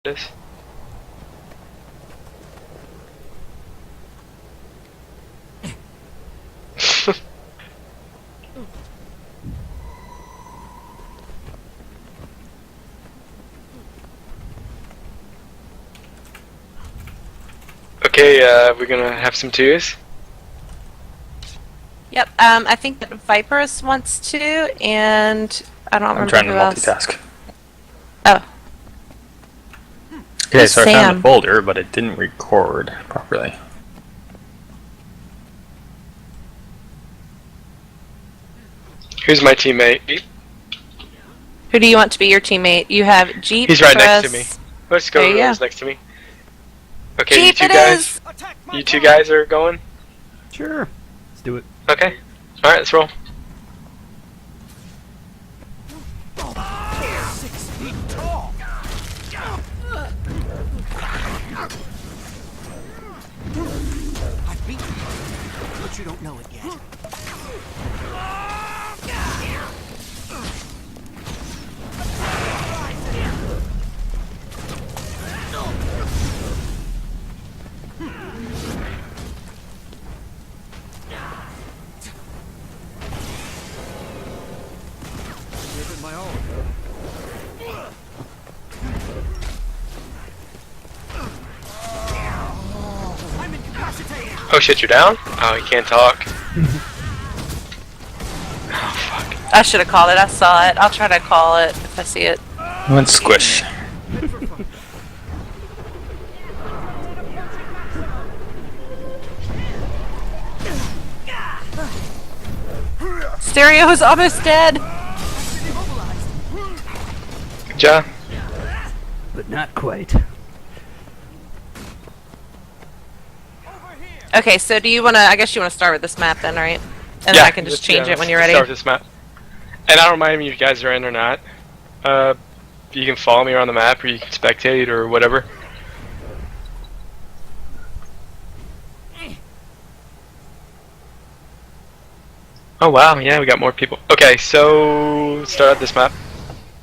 This. Okay, we're gonna have some twos. Yep, I think that Vipers wants to, and I don't remember I'm trying to who else. multitask. Oh. Okay, Who's so I found Sam? the folder, but it didn't record properly. Who's my teammate? Who do you want to be your teammate? You have Jeep. He's right Chris. next to me. Let's go. There you Whoever's go. next to me. Okay, Jeep you two it guys. is! You two guys are going. Sure. Let's do it. Okay. All right, let's roll. 6 feet tall. I beat you, but you don't know it yet. Give it my all. I'm incapacitated. Oh shit, you're down? Oh, you can't talk. Oh fuck. I should have called it. I saw it. I'll try to call it if I see it. I went squish. Stereo is almost dead. Good job. But not quite. Okay, so do you want to? I guess you want to start with this map then, right? And then I can just change it when you're ready. Start with this map. And I don't mind if you guys are in or not. You can follow me around the map, or you can spectate, or whatever. Oh wow, yeah, we got more people. Okay, so let's start out this map.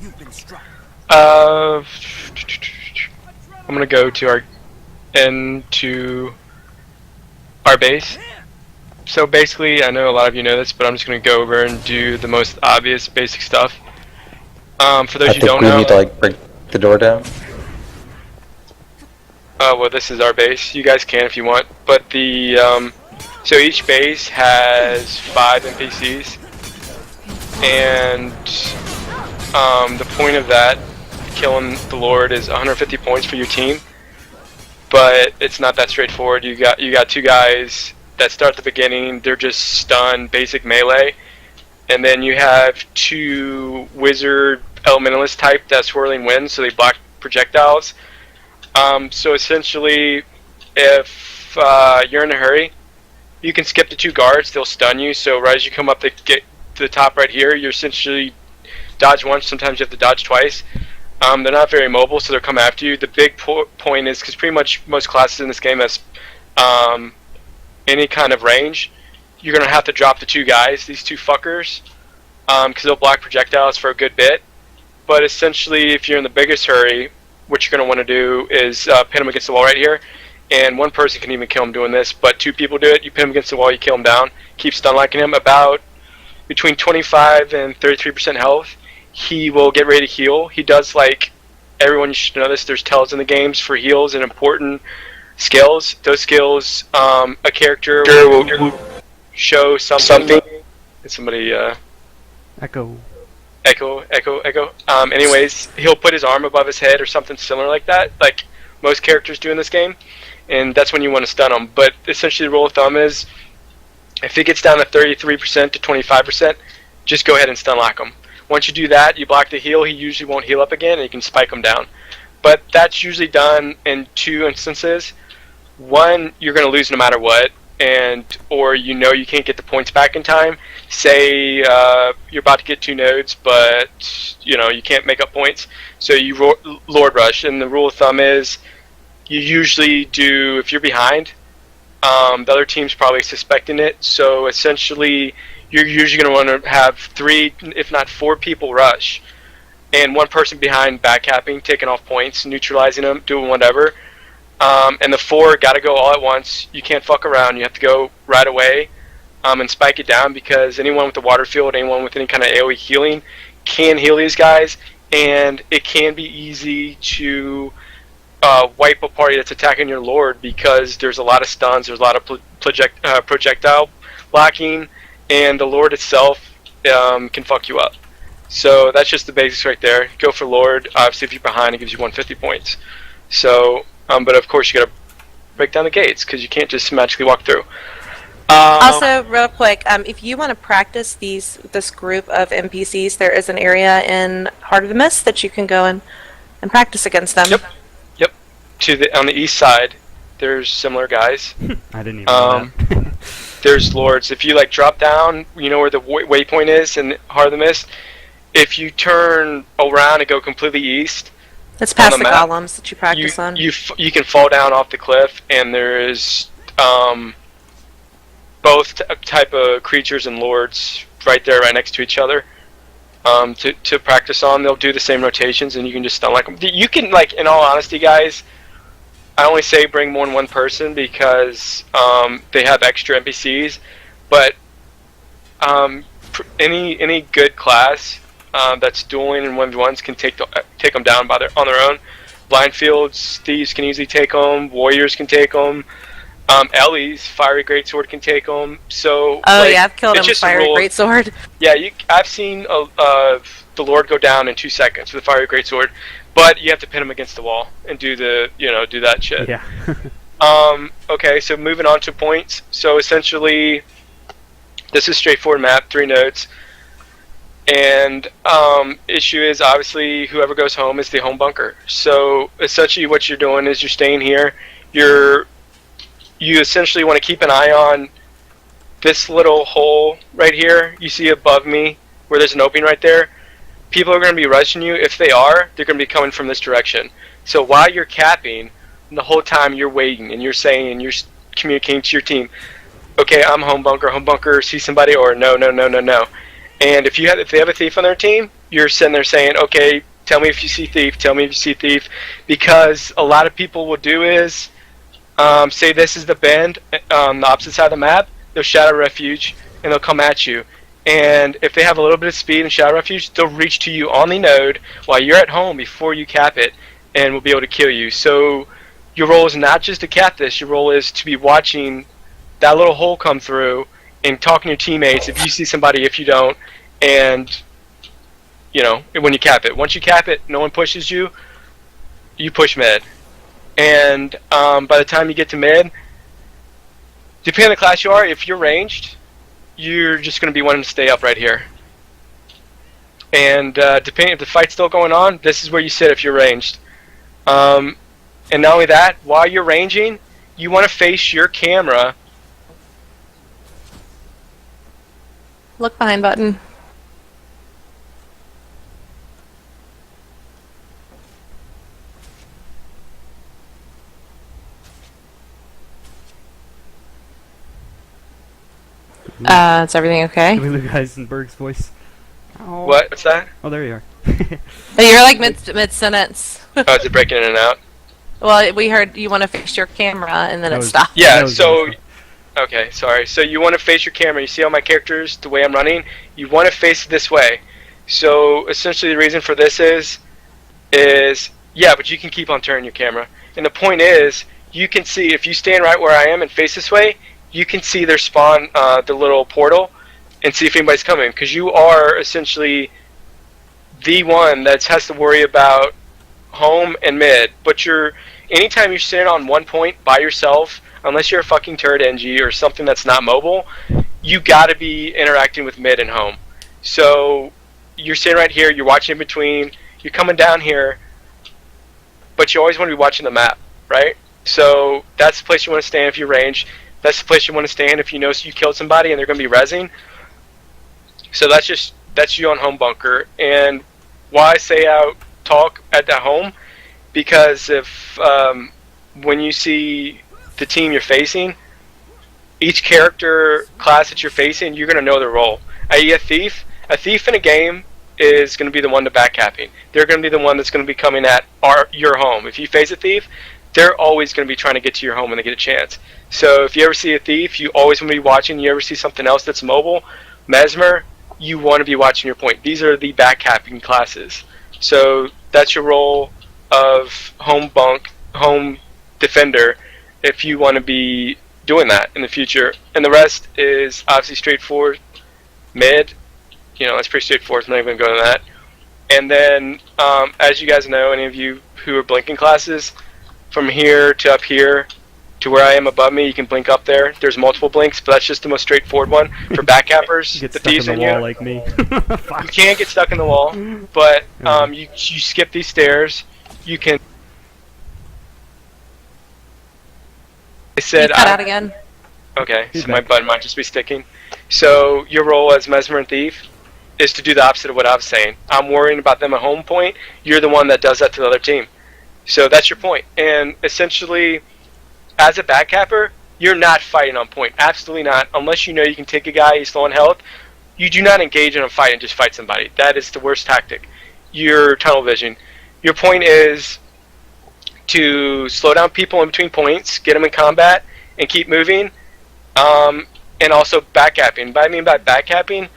You've been struck. I'm gonna go to our base. So basically, I know a lot of you know this, but I'm just gonna go over and do the most obvious basic stuff. For those I who think don't we know, need to like break the door down. well, this is our base. You guys can if you want, but so each base has 5 NPCs, and the point of that, killing the Lord, is 150 points for your team. But it's not that straightforward. You got 2 guys that start at the beginning. They're just stun, basic melee, and then you have 2 wizard elementalist type that swirling winds, so they block projectiles. So essentially, if you're in a hurry, you can skip the 2 guards. They'll stun you. So right as you come up to get to the top right here, you're essentially dodge once. Sometimes you have to dodge twice. They're not very mobile, so they'll come after you. The big point is, because pretty much most classes in this game has any kind of range, you're going to have to drop the 2 guys, these 2 fuckers, because they'll block projectiles for a good bit. But essentially, if you're in the biggest hurry, what you're going to want to do is pin them against the wall right here. And 1 person can even kill him doing this, but 2 people do it. You pin him against the wall, you kill him down, keep stun locking him. About between 25 and 33% health, he will get ready to heal. He does, like, everyone, you should know this, there's tells in the games for heals and important skills. Those skills, a character will show something. And somebody, Echo. Echo. Anyways, he'll put his arm above his head or something similar like that, like most characters do in this game, and that's when you want to stun him. But essentially the rule of thumb is, if it gets down to 33% to 25%, just go ahead and stun lock him. Once you do that, you block the heal, he usually won't heal up again, and you can spike him down. But that's usually done in 2 instances. One, you're going to lose no matter what, or you know you can't get the points back in time. Say you're about to get 2 nodes, but you know you can't make up points, so you Lord Rush. And the rule of thumb is, you usually do, if you're behind, the other team's probably suspecting it, so essentially you're usually going to want to have 3, if not 4 people rush. and one person behind backcapping, taking off points, neutralizing them, doing whatever. And the 4 got to go all at once. You can't fuck around. You have to go right away and spike it down, because anyone with the water field, anyone with any kind of AoE healing can heal these guys, and it can be easy to wipe a party that's attacking your Lord, because there's a lot of stuns, there's a lot of projectile blocking, and the Lord itself can fuck you up. So that's just the basics right there. Go for Lord. Obviously, if you're behind, it gives you 150 points. So, but of course, you gotta break down the gates, because you can't just magically walk through. Also, real quick, if you want to practice this group of NPCs, there is an area in Heart of the Mist that you can go and practice against them. Yep. On the east side, there's similar guys. I didn't even know that. There's lords. If you like drop down, you know where the waypoint is in Heart of the Mist. If you turn around and go completely east, it's past the map, golems that you practice on. You can fall down off the cliff, and there is both type of creatures and lords right there, right next to each other. To practice on, they'll do the same rotations, and you can just stun like them. You can, like, in all honesty, guys, I only say bring more than one person because they have extra NPCs, but any good class that's dueling in 1v1s can take them down on their own. Blind fields, thieves can easily take them. Warriors can take them. Ellie's fiery greatsword can take them. So yeah, I've killed him with fiery greatsword. Yeah, I've seen the Lord go down in 2 seconds with a fiery greatsword, but you have to pin him against the wall and do that shit. Yeah. Okay, so moving on to points. So essentially, this is straightforward map, 3 nodes. And issue is obviously whoever goes home is the home bunker. So essentially what you're doing is you're staying here. You essentially want to keep an eye on this little hole right here. You see above me where there's an opening right there. People are going to be rushing you. If they are, they're going to be coming from this direction. So while you're capping, the whole time you're waiting and you're saying and you're communicating to your team, okay, I'm home bunker, see somebody, or no. And if they have a thief on their team, you're sitting there saying, okay, tell me if you see thief, because a lot of people will do is say this is the bend on the opposite side of the map, they'll shadow refuge and they'll come at you. And if they have a little bit of speed and shadow refuge, they'll reach to you on the node while you're at home before you cap it, and will be able to kill you. So your role is not just to cap this, your role is to be watching that little hole come through and talking to your teammates if you see somebody, if you don't, and when you cap it. Once you cap it, no one pushes you, you push mid. And by the time you get to mid, depending on the class you are, if you're ranged, you're just going to be wanting to stay up right here. And depending if the fight's still going on, this is where you sit if you're ranged. And not only that, while you're ranging, you want to face your camera. Look behind button. Is everything okay? Doing the Heisenburg's voice. Ow. What's that? Oh, there you are. You're like mid sentence. Oh, is it breaking in and out? Well, we heard you want to face your camera, and then it stopped. Yeah, so... Okay, sorry. So you want to face your camera. You see all my characters, the way I'm running? You want to face it this way. So essentially the reason for this is yeah, but you can keep on turning your camera. And the point is, you can see, if you stand right where I am and face this way, you can see their spawn, the little portal, and see if anybody's coming. Because you are essentially the one that has to worry about home and mid. But anytime you're sitting on one point by yourself, unless you're a fucking turret NG or something that's not mobile, you gotta be interacting with mid and home. So you're sitting right here, you're watching in between, you're coming down here, but you always want to be watching the map, right? So that's the place you want to stand if you're ranged. That's the place you want to stand if you know you killed somebody and they're going to be rezzing. So that's you on home bunker. And why I say talk at the home, because if when you see the team you're facing, each character class that you're facing, you're going to know their role. i.e. a thief in a game is going to be the one to backcapping. They're going to be the one that's going to be coming at your home. If you phase a thief, they're always going to be trying to get to your home when they get a chance. So if you ever see a thief, you always want to be watching. You ever see something else that's mobile, Mesmer, you want to be watching your point. These are the backcapping classes. So that's your role of home defender if you want to be doing that in the future. And the rest is obviously straightforward. Mid, that's pretty straightforward. I'm not even going to go into that. And then, as you guys know, any of you who are blinking classes, from here to up here to where I am above me, you can blink up there. There's multiple blinks, but that's just the most straightforward one for backcappers. Get the stuck in thieves the in wall you. like me. You can't get stuck in the wall, but you skip these stairs. You can. I said You cut out again. Okay, so my button might just be sticking. So your role as Mesmer and Thief is to do the opposite of what I was saying. I'm worrying about them at home point. You're the one that does that to the other team. So that's your point. And essentially, as a backcapper, you're not fighting on point. Absolutely not. Unless you know you can take a guy, he's low on health, you do not engage in a fight and just fight somebody. That is the worst tactic. Your tunnel vision. Your point is to slow down people in between points, get them in combat, and keep moving. And also backcapping. What I mean by backcapping,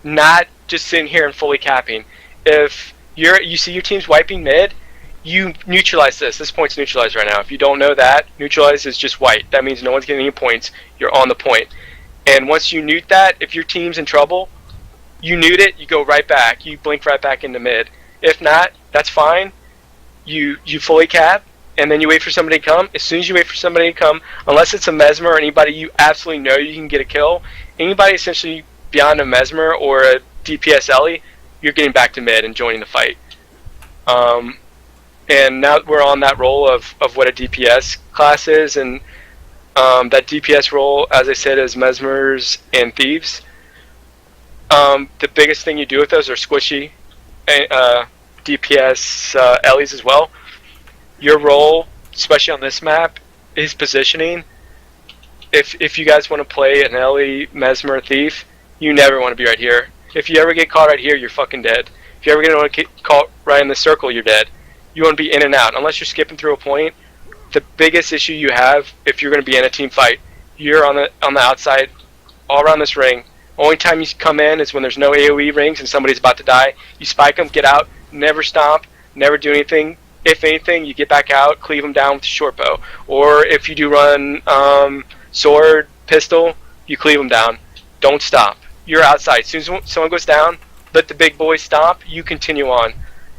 not just sitting here and fully capping. If you see your team's wiping mid, you neutralize this. This point's neutralized right now. If you don't know that, neutralize is just white. That means no one's getting any points. You're on the point. And once you newt that, if your team's in trouble, you newt it, you go right back. You blink right back into mid. If not, that's fine. You fully cap, and then you wait for somebody to come. As soon as you wait for somebody to come, unless it's a Mesmer or anybody you absolutely know you can get a kill, anybody essentially beyond a Mesmer or a DPS Ellie, you're getting back to mid and joining the fight. And now we're on that role of what a DPS class is, and that DPS role, as I said, is Mesmers and Thieves. The biggest thing you do with those are squishy DPS Ellies as well. Your role, especially on this map, is positioning. If you guys want to play an Ellie, Mesmer, Thief, you never want to be right here. If you ever get caught right here, you're fucking dead. If you ever get caught right in the circle, you're dead. You want to be in and out. Unless you're skipping through a point, the biggest issue you have if you're going to be in a team fight, you're on the outside, all around this ring. Only time you come in is when there's no AoE rings and somebody's about to die. You spike them, get out, never stomp, never do anything. If anything, you get back out, cleave them down with a short bow. Or if you do run sword, pistol, you cleave them down. Don't stop. You're outside. As soon as someone goes down, let the big boys stomp, you continue on.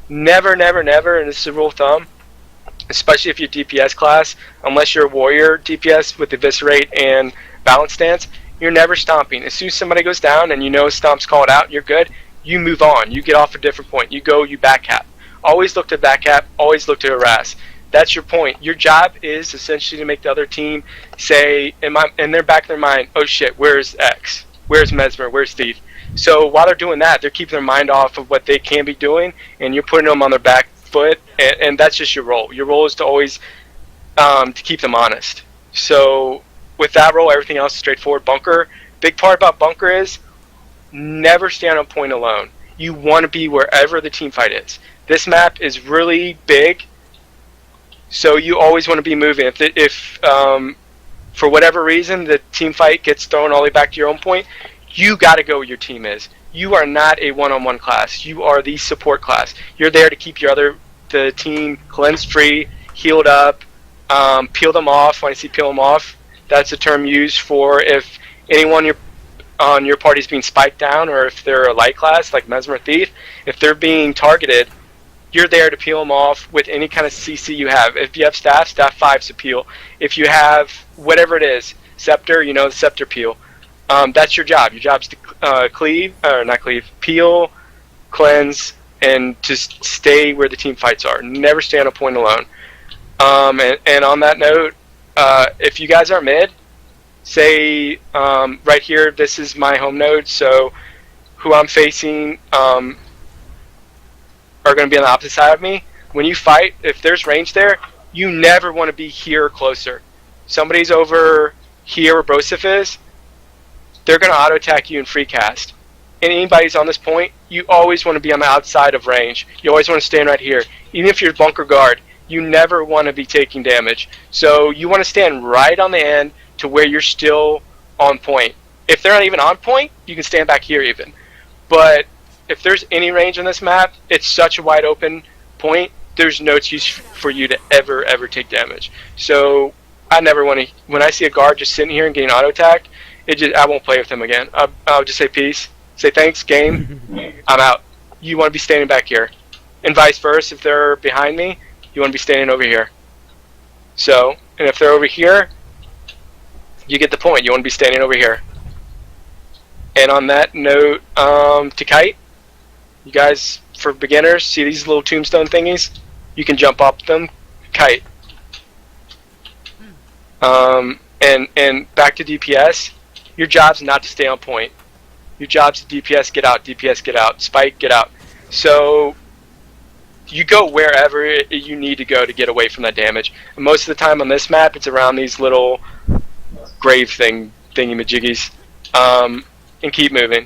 Never, never, never, and this is a rule of thumb, especially if you're DPS class, unless you're a warrior DPS with eviscerate and balance stance, you're never stomping. As soon as somebody goes down and you know stomp's called out, you're good, you move on. You get off a different point. You go, you backcap. Always look to backcap, always look to harass. That's your point. Your job is essentially to make the other team say, in their back of their mind, oh shit, where's X? Where's Mesmer? Where's Thief? So while they're doing that, they're keeping their mind off of what they can be doing, and you're putting them on their back foot, and that's just your role. Your role is to always to keep them honest. So with that role, everything else is straightforward. Bunker, big part about bunker is never stand on point alone. You want to be wherever the team fight is. This map is really big, so you always want to be moving. If for whatever reason the team fight gets thrown all the way back to your own point, you got to go where your team is. You are not a one-on-one class. You are the support class. You're there to keep the team cleansed free, healed up, peel them off. When I see peel them off, that's a term used for if anyone on your party is being spiked down, or if they're a light class like Mesmer Thief, if they're being targeted, you're there to peel them off with any kind of CC you have. If you have staff 5's a peel. If you have whatever it is, scepter, the scepter peel. That's your job. Your job's to peel, cleanse, and just stay where the team fights are. Never stay on a point alone. And on that note, if you guys are mid, say right here, this is my home node, so who I'm facing are going to be on the opposite side of me. When you fight, if there's range there, you never want to be here or closer. Somebody's over here where Brosif is, they're going to auto-attack you and free cast. and anybody's on this point, you always want to be on the outside of range. You always want to stand right here. Even if you're bunker guard, you never want to be taking damage. So you want to stand right on the end to where you're still on point. If they're not even on point, you can stand back here even. But if there's any range on this map, it's such a wide open point, there's no excuse for you to ever take damage. So I never want to, when I see a guard just sitting here and getting auto attacked, I won't play with him again. I'll just say peace, say thanks, game, I'm out. You want to be standing back here. And vice versa, if they're behind me, you want to be standing over here. So, and if they're over here, you get the point, you want to be standing over here. And on that note, to kite, you guys, for beginners, see these little tombstone thingies? You can jump up them, kite. And back to DPS, your job's not to stay on point. Your job's to DPS, get out, spike, get out. So you go wherever you need to go to get away from that damage. And most of the time on this map, it's around these little grave thingy-majiggies. And keep moving.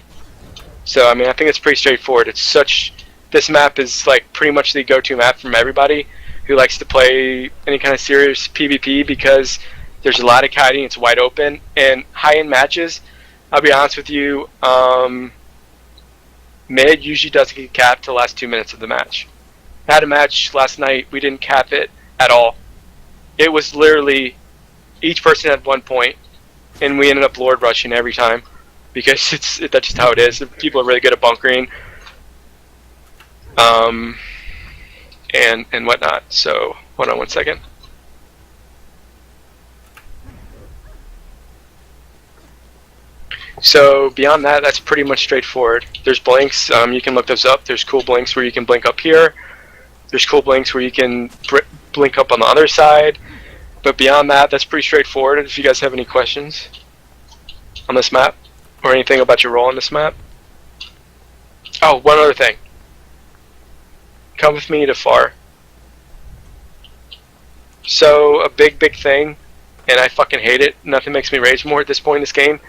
So, I mean, I think it's pretty straightforward. This map is like pretty much the go-to map from everybody who likes to play any kind of serious PvP because there's a lot of kiting, it's wide open, and high-end matches, I'll be honest with you, mid usually doesn't get capped till the last 2 minutes of the match. I had a match last night, we didn't cap it at all. It was literally, each person had 1 point, and we ended up lord rushing every time. Because that's just how it is. People are really good at bunkering, and whatnot. So hold on 1 second. So beyond that, that's pretty much straightforward. There's blinks. You can look those up. There's cool blinks where you can blink up here. There's cool blinks where you can blink up on the other side. But beyond that, that's pretty straightforward. If you guys have any questions on this map, or anything about your role on this map. Oh, one other thing. Come with me to FAR. So, a big thing, and I fucking hate it, nothing makes me rage more at this point in this game,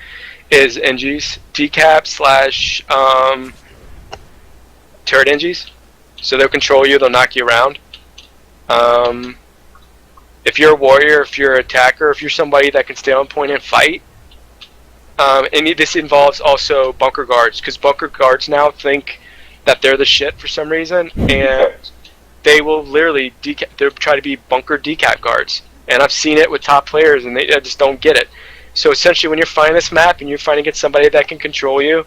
is NGs. Decap / turret NGs. So they'll control you, they'll knock you around. If you're a warrior, if you're an attacker, if you're somebody that can stay on point and fight, and this involves also bunker guards, because bunker guards now think that they're the shit for some reason, and they will literally they'll try to be bunker decap guards. And I've seen it with top players, and they just don't get it. So essentially, when you're fighting this map and you're fighting against somebody that can control you,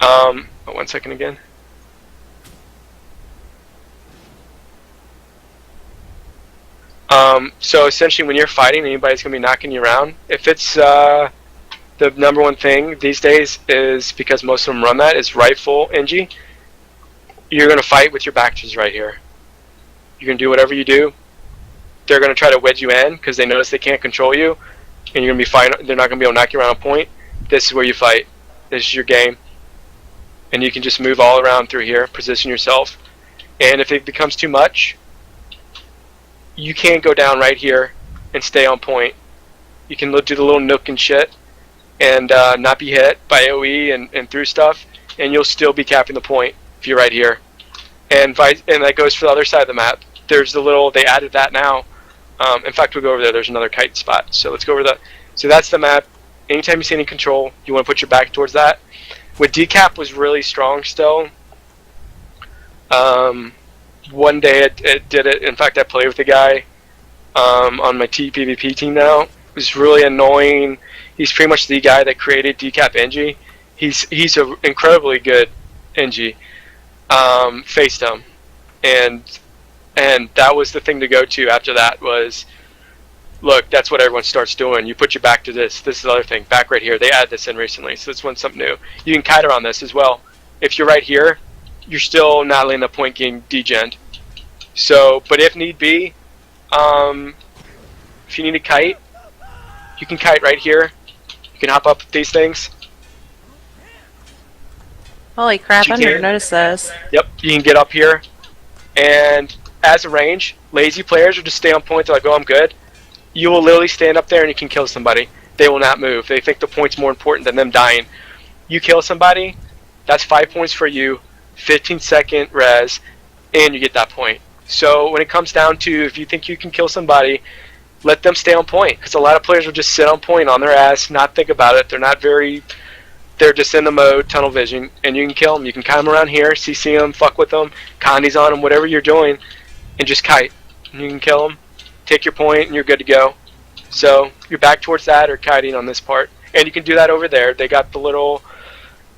1 second again. So essentially when you're fighting, anybody's going to be knocking you around. If it's the #1 thing these days is, because most of them run that, is rifle NG, you're going to fight with your back to right here. You're going to do whatever you do. They're going to try to wedge you in because they notice they can't control you, and you're going to be fine. They're not going to be able to knock you around on point. This is where you fight. This is your game. And you can just move all around through here, position yourself. And if it becomes too much, you can go down right here and stay on point. You can do the little nook and shit and not be hit by AoE and through stuff, and you'll still be capping the point if you're right here. And that goes for the other side of the map. There's the little, they added that now. In fact, we'll go over there. There's another kite spot. So let's go over that. So that's the map. Anytime you see any control, you want to put your back towards that. With decap was really strong still. One day it did it. In fact, I play with a guy on my sPvP team now. It was really annoying. He's pretty much the guy that created decap NG. He's an incredibly good NG. Faced him, and that was the thing to go to after that was, look, that's what everyone starts doing. You put your back to this. This is the other thing. Back right here. They added this in recently, so this one's something new. You can kite around this as well. If you're right here, you're still not letting the point getting degened. So, but if need be, if you need to kite, you can kite right here. You can hop up these things. Holy crap, I never noticed those. Yep, you can get up here. And as a range, lazy players will just stay on point. They're like, oh, I'm good. You will literally stand up there and you can kill somebody. they will not move. They think the point's more important than them dying. You kill somebody, that's 5 points for you, 15-second res, and you get that point. So when it comes down to if you think you can kill somebody, let them stay on point, because a lot of players will just sit on point on their ass, not think about it. They're just in the mode, tunnel vision, and you can kill them. You can kite them around here, CC them, fuck with them, condies on them, whatever you're doing, and just kite. And you can kill them, take your point, and you're good to go. So you're back towards that or kiting on this part. And you can do that over there. They got the little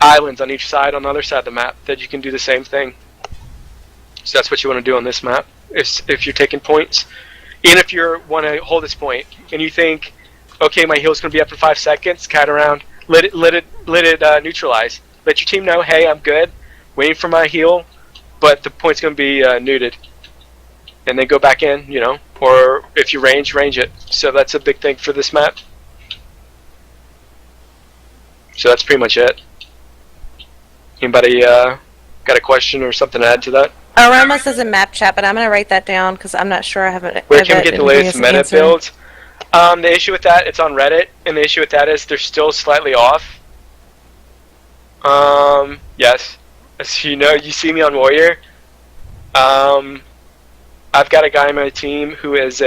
islands on each side on the other side of the map that you can do the same thing. So that's what you want to do on this map if you're taking points. Even if you want to hold this point and you think, okay, my heal's going to be up in 5 seconds, kite around, let it neutralize. Let your team know, hey, I'm good, waiting for my heal, but the point's going to be neuted. And then go back in, you know, or if you range it. So that's a big thing for this map. So that's pretty much it. Anybody got a question or something to add to that? Aroma says in map chat, but I'm going to write that down because I'm not sure I haven't. Where can we get the latest meta builds? The issue with that, it's on Reddit, and the issue with that is they're still slightly off. Yes. As you know, you see me on Warrior. I've got a guy on my team who is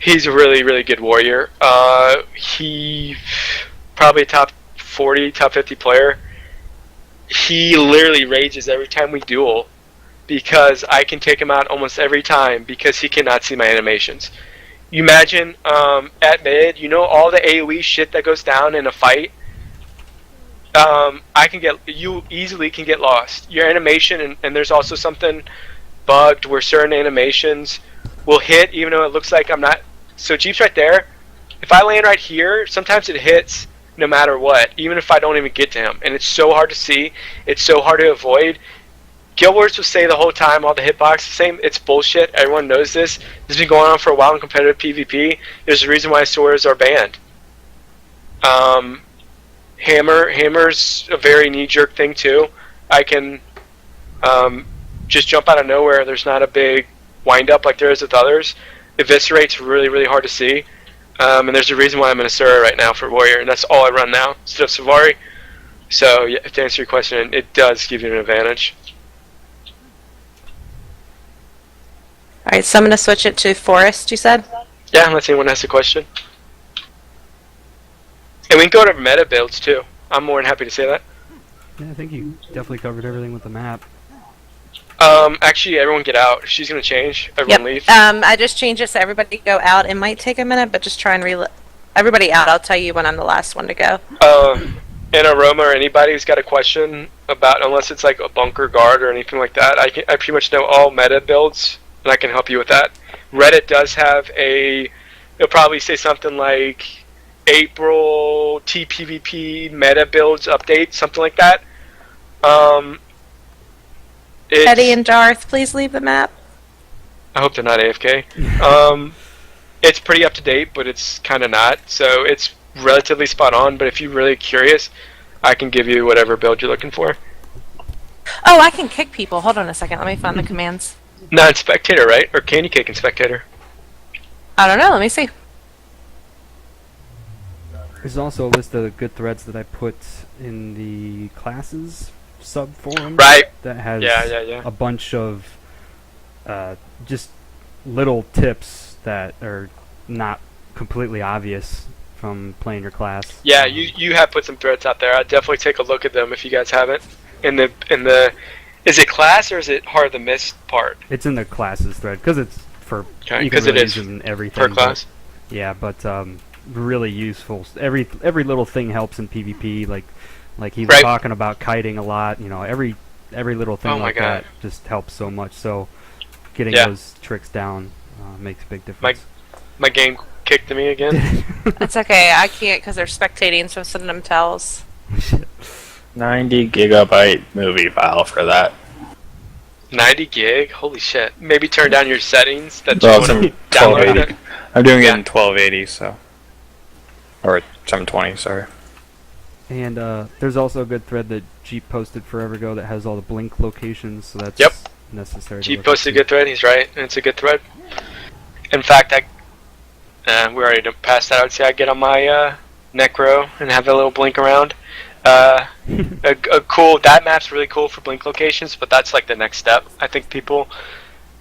he's a really, really good warrior. He probably a top 40, top 50 player. He literally rages every time we duel because I can take him out almost every time because he cannot see my animations. You imagine at mid, you know all the AoE shit that goes down in a fight? You easily can get lost. Your animation, and there's also something bugged where certain animations will hit even though it looks like I'm not. So Jeep's right there. If I land right here, sometimes it hits no matter what, even if I don't even get to him. And it's so hard to see. It's so hard to avoid. Guild Wars will say the whole time, all the hitbox, same, it's bullshit. Everyone knows this. This has been going on for a while in competitive PvP. There's a reason why swords are banned. Hammer's a very knee-jerk thing too. I can just jump out of nowhere. There's not a big wind-up like there is with others. Eviscerate's really, really hard to see. And there's a reason why I'm in Asura right now for Warrior, and that's all I run now instead of Savari. So, yeah, to answer your question, it does give you an advantage. Alright, so I'm going to switch it to Forest, you said? Yeah, unless anyone has a question. And we can go to meta builds too. I'm more than happy to say that. Yeah, I think you definitely covered everything with the map. Actually, everyone get out. She's gonna change. Everyone leave. I just changed it so everybody go out. It might take a minute, but just try and everybody out. I'll tell you when I'm the last one to go. And Aroma or anybody who's got a question about, unless it's like a bunker guard or anything like that, I pretty much know all meta builds, and I can help you with that. Reddit does have it'll probably say something like April sPvP meta builds update, something like that. Eddie and Darth, please leave the map. I hope they're not AFK. It's pretty up to date, but it's kind of not. So it's relatively spot on. But if you're really curious, I can give you whatever build you're looking for. Oh, I can kick people. Hold on a second. Let me find the commands. Not in Spectator, right? Or can you kick in Spectator? I don't know. Let me see. There's also a list of good threads that I put in the classes sub forum. Right. That has Yeah. a bunch of just little tips that are not completely obvious from playing your class. Yeah, you have put some threads out there. I'd definitely take a look at them if you guys haven't. In the is it class or is it Heart of the Mist part? It's in the classes thread because it's for Okay, you can because really it use is it in everything. per class. But, yeah, but really useful. Every little thing helps in PvP. Like he was Right. talking about kiting a lot. You know, every little thing Oh my like God. that just helps so much. So getting Yeah. those tricks down makes a big difference. My game kicked me again. It's okay. I can't because they're spectating, so I'm sending them tells. 90 gigabyte movie file for that. 90 gig? Holy shit. Maybe turn down your settings that you Well, want it's to in download 1280. it. I'm doing it Yeah. in 1280, so. Or 720, sorry. And there's also a good thread that Jeep posted forever ago that has all the blink locations. So that's Yep. necessary. to Jeep look at posted a too. good thread, he's right, and it's a good thread. In fact, We already passed that. I would say I get on my Necro and have a little blink around. A cool. That map's really cool for blink locations, but that's like the next step. I think people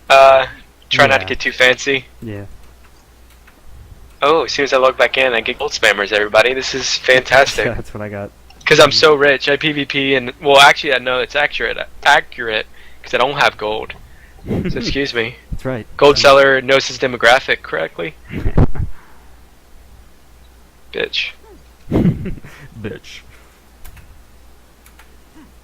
try not to get too fancy. Yeah. Oh, as soon as I log back in, I get gold spammers. Everybody, this is fantastic. Yeah, that's what I got. Because I'm so rich, I PvP and well, actually, I know it's accurate because I don't have gold. So excuse me. That's right. Gold seller knows his demographic correctly. Bitch. Bitch.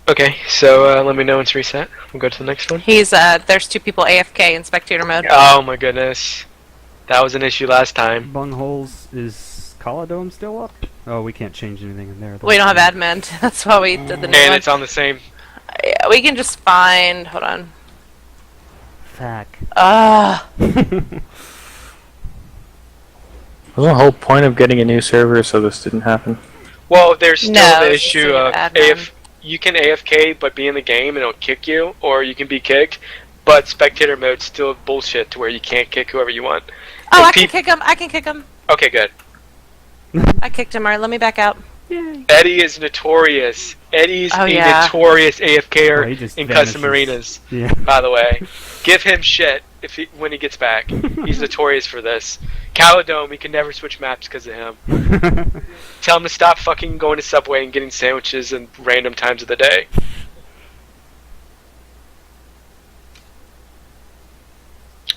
Okay, so let me know when it's reset. We'll go to the next one. He's there's 2 people AFK in spectator mode. Oh my goodness, that was an issue last time. Bungholes, is Colodome still up? Oh, we can't change anything in there. We don't have admin. That's why we did the new And one. it's on the same. Yeah, we can just find. Hold on. Fuck. Wasn't the whole point of getting a new server so this didn't happen? Well, there's still No, the it's just issue an of admin. you can AFK but be in the game and it'll kick you, or you can be kicked, but spectator mode's still bullshit to where you can't kick whoever you want. Oh, And I can kick him. I can kick him. Okay, good. I kicked him. Alright, let me back out. Eddie is notorious. Eddie's Oh, a yeah. notorious Oh, he AFKer just in vanishes. custom arenas. Yeah. By the way, give him shit when he gets back. He's notorious for this. Calodome, he can never switch maps because of him. Tell him to stop fucking going to Subway and getting sandwiches in random times of the day.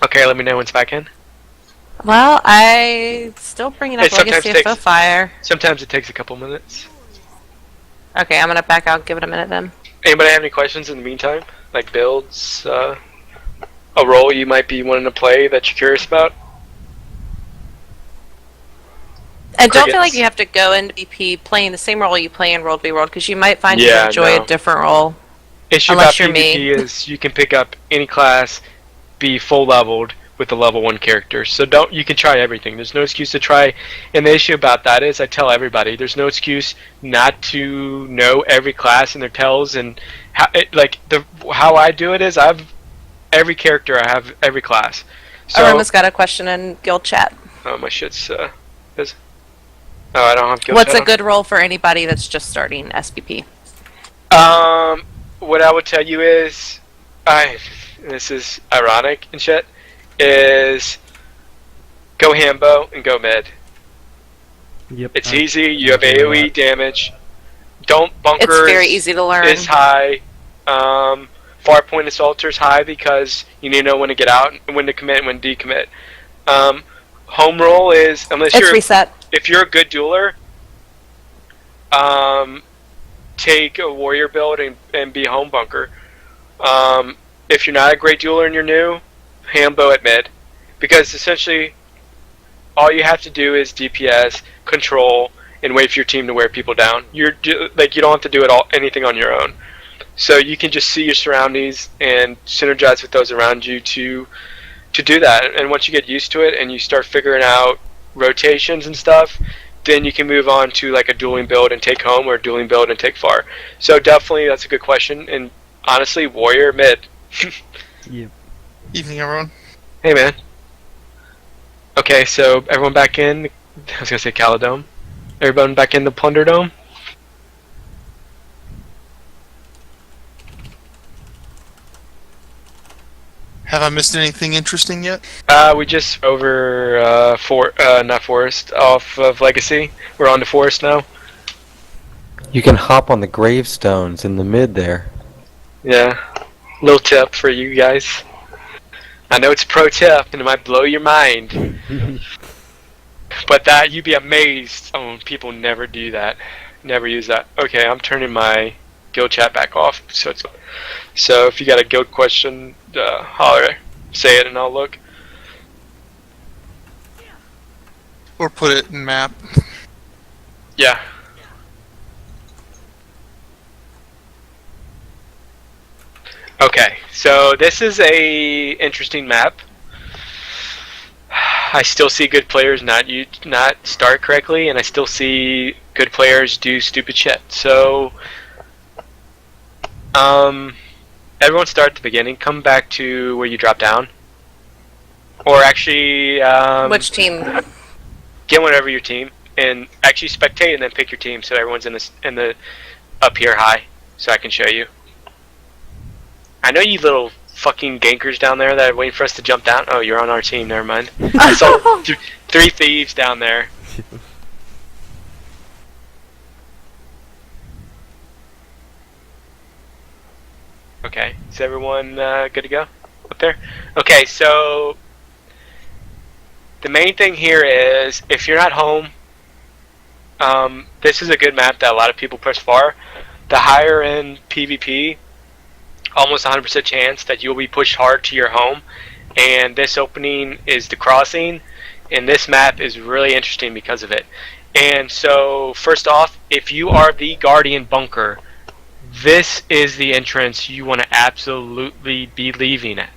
Okay, let me know when it's back in. Well, I still bringing up It sometimes Legacy of takes- Fire. Sometimes it takes a couple minutes. Okay, I'm gonna back out. Give it a minute then. Anybody have any questions in the meantime? Like builds, a role you might be wanting to play that you're curious about? And don't feel Crickets. like you have to go into BP playing the same role you play in World v World, because you might find Yeah, you enjoy no. a different role. Issue Unless about you're me. PvP is you can pick up any class, be full leveled with a level 1 character. So you can try everything. There's no excuse to try. And the issue about that is I tell everybody there's no excuse not to know every class and their tells, and how I do it is I have every character, I have every class. So Aroma's got a question in guild chat. oh, my shit's I don't have guild What's chat a good role for anybody that's just starting SPP? on. What I would tell you is this is ironic and shit, is go Hambo and go mid. Yep. It's easy, you have I agree with AoE damage. Don't bunkers It's very easy to learn. is high. Far point assaulter's high because you need to know when to get out, when to commit, and when to decommit. Home roll is It's reset. if you're a good dueler, take a warrior build and be a home bunker. If you're not a great dueler and you're new, Hambo at mid, because essentially all you have to do is DPS, control, and wait for your team to wear people down. You don't have to do anything on your own. So you can just see your surroundings and synergize with those around you to do that. And once you get used to it and you start figuring out rotations and stuff, then you can move on to like a dueling build and take home, or a dueling build and take far. So definitely that's a good question. And honestly, warrior mid. Yep. Evening, everyone. Hey man. Okay, so everyone back in. I was gonna say Calodome. Everyone back in the Plunder Dome. Have I missed anything interesting yet? We just over not Forest, off of Legacy. We're on to Forest now. You can hop on the gravestones in the mid there. Yeah. Little tip for you guys. I know it's a pro tip and it might blow your mind. But that you'd be amazed. Oh, people never do that. Never use that. Okay, I'm turning my guild chat back off. So if you got a guild question, holler, say it, and I'll look. Or put it in map? Yeah. Okay, so this is a interesting map. I still see good players not start correctly, and I still see good players do stupid shit. So, everyone start at the beginning. Come back to where you drop down, or actually, Which team? get one over your team, and actually spectate and then pick your team so everyone's in the up here high, so I can show you. I know you little fucking gankers down there that are waiting for us to jump down. Oh, you're on our team. Never mind. I saw 3 thieves down there. Okay, is everyone good to go up there? Okay, so the main thing here is if you're not home, this is a good map that a lot of people push for. The higher end PvP, almost 100% chance that you'll be pushed hard to your home, and this opening is the crossing, and this map is really interesting because of it. And so first off, if you are the Guardian bunker, this is the entrance you want to absolutely be leaving at.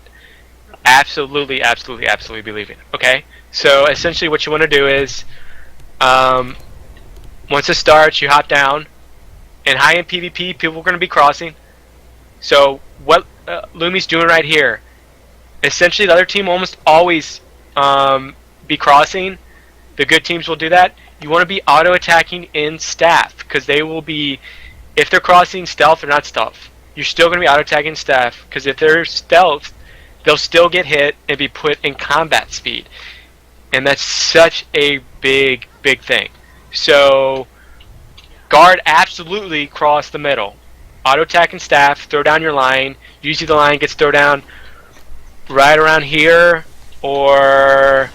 Absolutely, absolutely, absolutely be leaving. Okay? So essentially what you want to do is, once it starts, you hop down. In high-end PvP, people are going to be crossing. So what Lumi's doing right here, essentially the other team will almost always be crossing. The good teams will do that. You want to be auto-attacking in staff, because they will be, if they're crossing stealth or not stealth, you're still going to be auto-attacking staff, because if they're stealth, they'll still get hit and be put in combat speed. And that's such a big, big thing. So guard absolutely cross the middle. Auto-attacking staff, throw down your line. Usually the line gets thrown down right around here or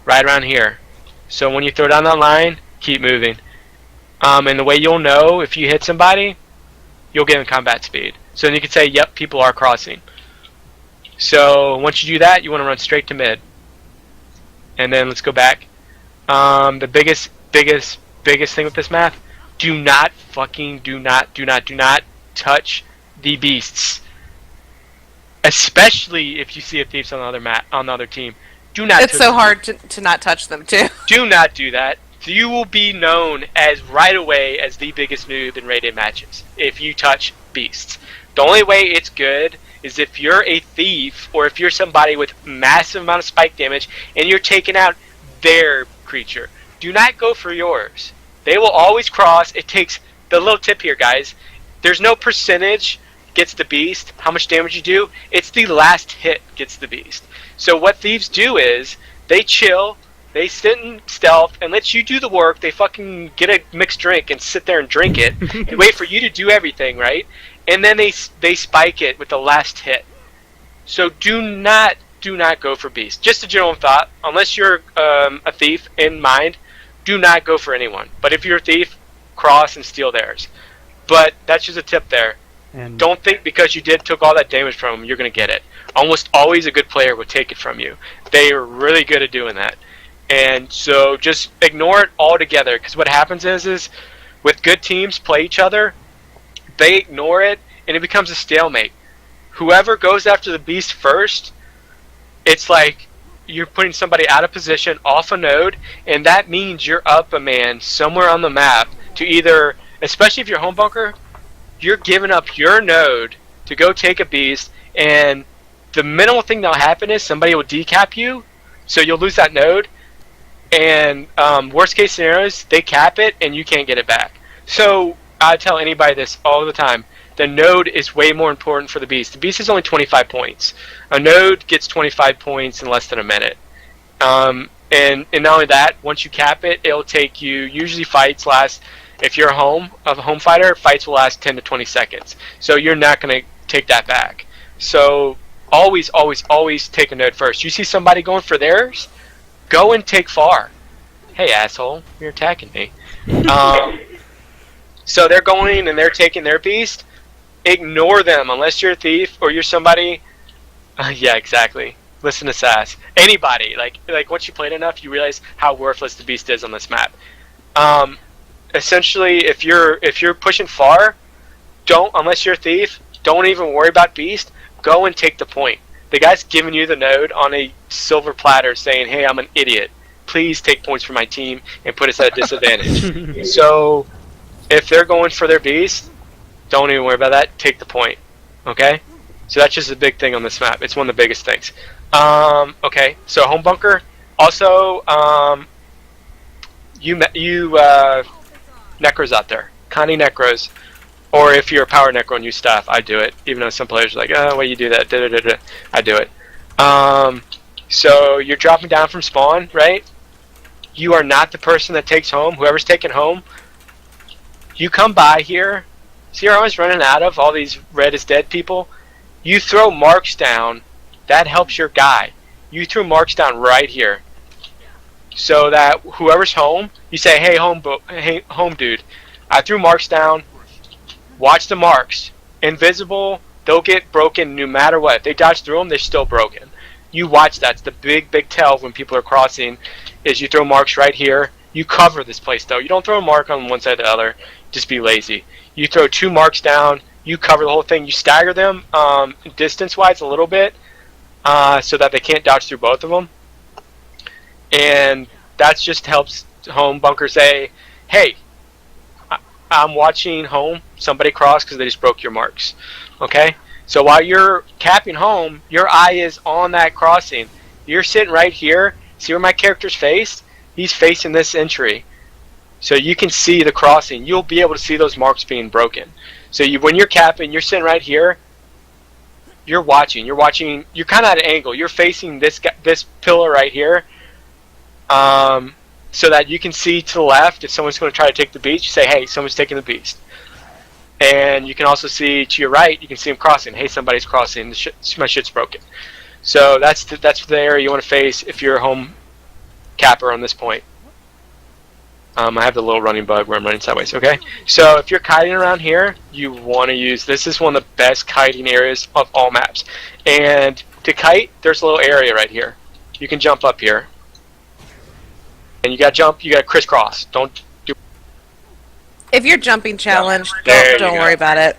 right around here. So when you throw down that line, keep moving. And the way you'll know if you hit somebody, you'll get in combat speed. So then you can say, yep, people are crossing. So once you do that, you want to run straight to mid. And then let's go back. The biggest thing with this map, do not touch the beasts. Especially if you see a thief on the other team. Do not. It's so hard to not touch them too. Do not do that. You will be known as right away as the biggest noob in rated matches if you touch beasts. The only way it's good is if you're a thief or if you're somebody with massive amount of spike damage and you're taking out their creature. Do not go for yours. They will always cross. It takes the little tip here, guys. There's no percentage gets the beast, how much damage you do. It's the last hit gets the beast. So what thieves do is they chill, they sit in stealth and let you do the work. They fucking get a mixed drink and sit there and drink it and wait for you to do everything, right? And then they spike it with the last hit. So do not go for beast. Just a general thought. Unless you're a thief in mind, do not go for anyone. But if you're a thief, cross and steal theirs. But that's just a tip there. And don't think because you took all that damage from them, you're going to get it. Almost always a good player will take it from you. They are really good at doing that. And so just ignore it altogether. Because what happens is with good teams play each other, they ignore it, and it becomes a stalemate. Whoever goes after the beast first, it's like you're putting somebody out of position, off a node, and that means you're up a man somewhere on the map to either, especially if you're home bunker, you're giving up your node to go take a beast, and the minimal thing that'll happen is somebody will decap you, so you'll lose that node, and worst case scenarios, they cap it, and you can't get it back. So I tell anybody this all the time. The node is way more important for the beast. The beast is only 25 points. A node gets 25 points in less than a minute. And not only that, once you cap it, it'll take you, usually fights last, if you're a home fighter, fights will last 10 to 20 seconds. So you're not going to take that back. So always, always, always take a node first. You see somebody going for theirs, go and take far. Hey, asshole, you're attacking me. So they're going and they're taking their beast. Ignore them unless you're a thief or you're somebody. Yeah, exactly. Listen to Sass. Anybody like once you played enough, you realize how worthless the beast is on this map. Essentially, if you're pushing far, unless you're a thief, don't even worry about beast. Go and take the point. The guy's giving you the node on a silver platter, saying, "Hey, I'm an idiot. Please take points for my team and put us at a disadvantage." So if they're going for their beast, don't even worry about that. Take the point. Okay? So that's just a big thing on this map. It's one of the biggest things. Okay, so home bunker. Also, you necros out there, Connie necros, or if you're a power necro and use staff, I do it. Even though some players are like, oh, why you do that? I do it. So you're dropping down from spawn, right? You are not the person that takes home. Whoever's taking home, you come by here. See, you're always running out of all these red is dead people. You throw marks down. That helps your guy. You threw marks down right here, so that whoever's home, you say, hey home dude, I threw marks down. Watch the marks. Invisible, they'll get broken no matter what. If they dodge through them, they're still broken. You watch that. It's the big tell when people are crossing, is you throw marks right here. You cover this place though. You don't throw a mark on one side or the other. Just be lazy. You throw 2 marks down. You cover the whole thing. You stagger them distance-wise a little bit so that they can't dodge through both of them. And that just helps home bunker say, hey, I'm watching home. Somebody cross because they just broke your marks. Okay? So while you're capping home, your eye is on that crossing. You're sitting right here. See where my character's face? He's facing this entry. So you can see the crossing. You'll be able to see those marks being broken. So when you're capping, you're sitting right here. You're watching. You're kind of at an angle. You're facing this pillar right here. So that you can see to the left if someone's going to try to take the beast. You say, hey, someone's taking the beast. And you can also see to your right, you can see them crossing. Hey, somebody's crossing. My shit's broken. So that's the area you want to face if you're a home capper on this point. I have the little running bug where I'm running sideways. Okay, so if you're kiting around here, you want to use this. Is one of the best kiting areas of all maps. And to kite, there's a little area right here. You can jump up here. And you got to jump. You got to crisscross. Don't do. If you're jumping challenged, There don't you worry go. about it.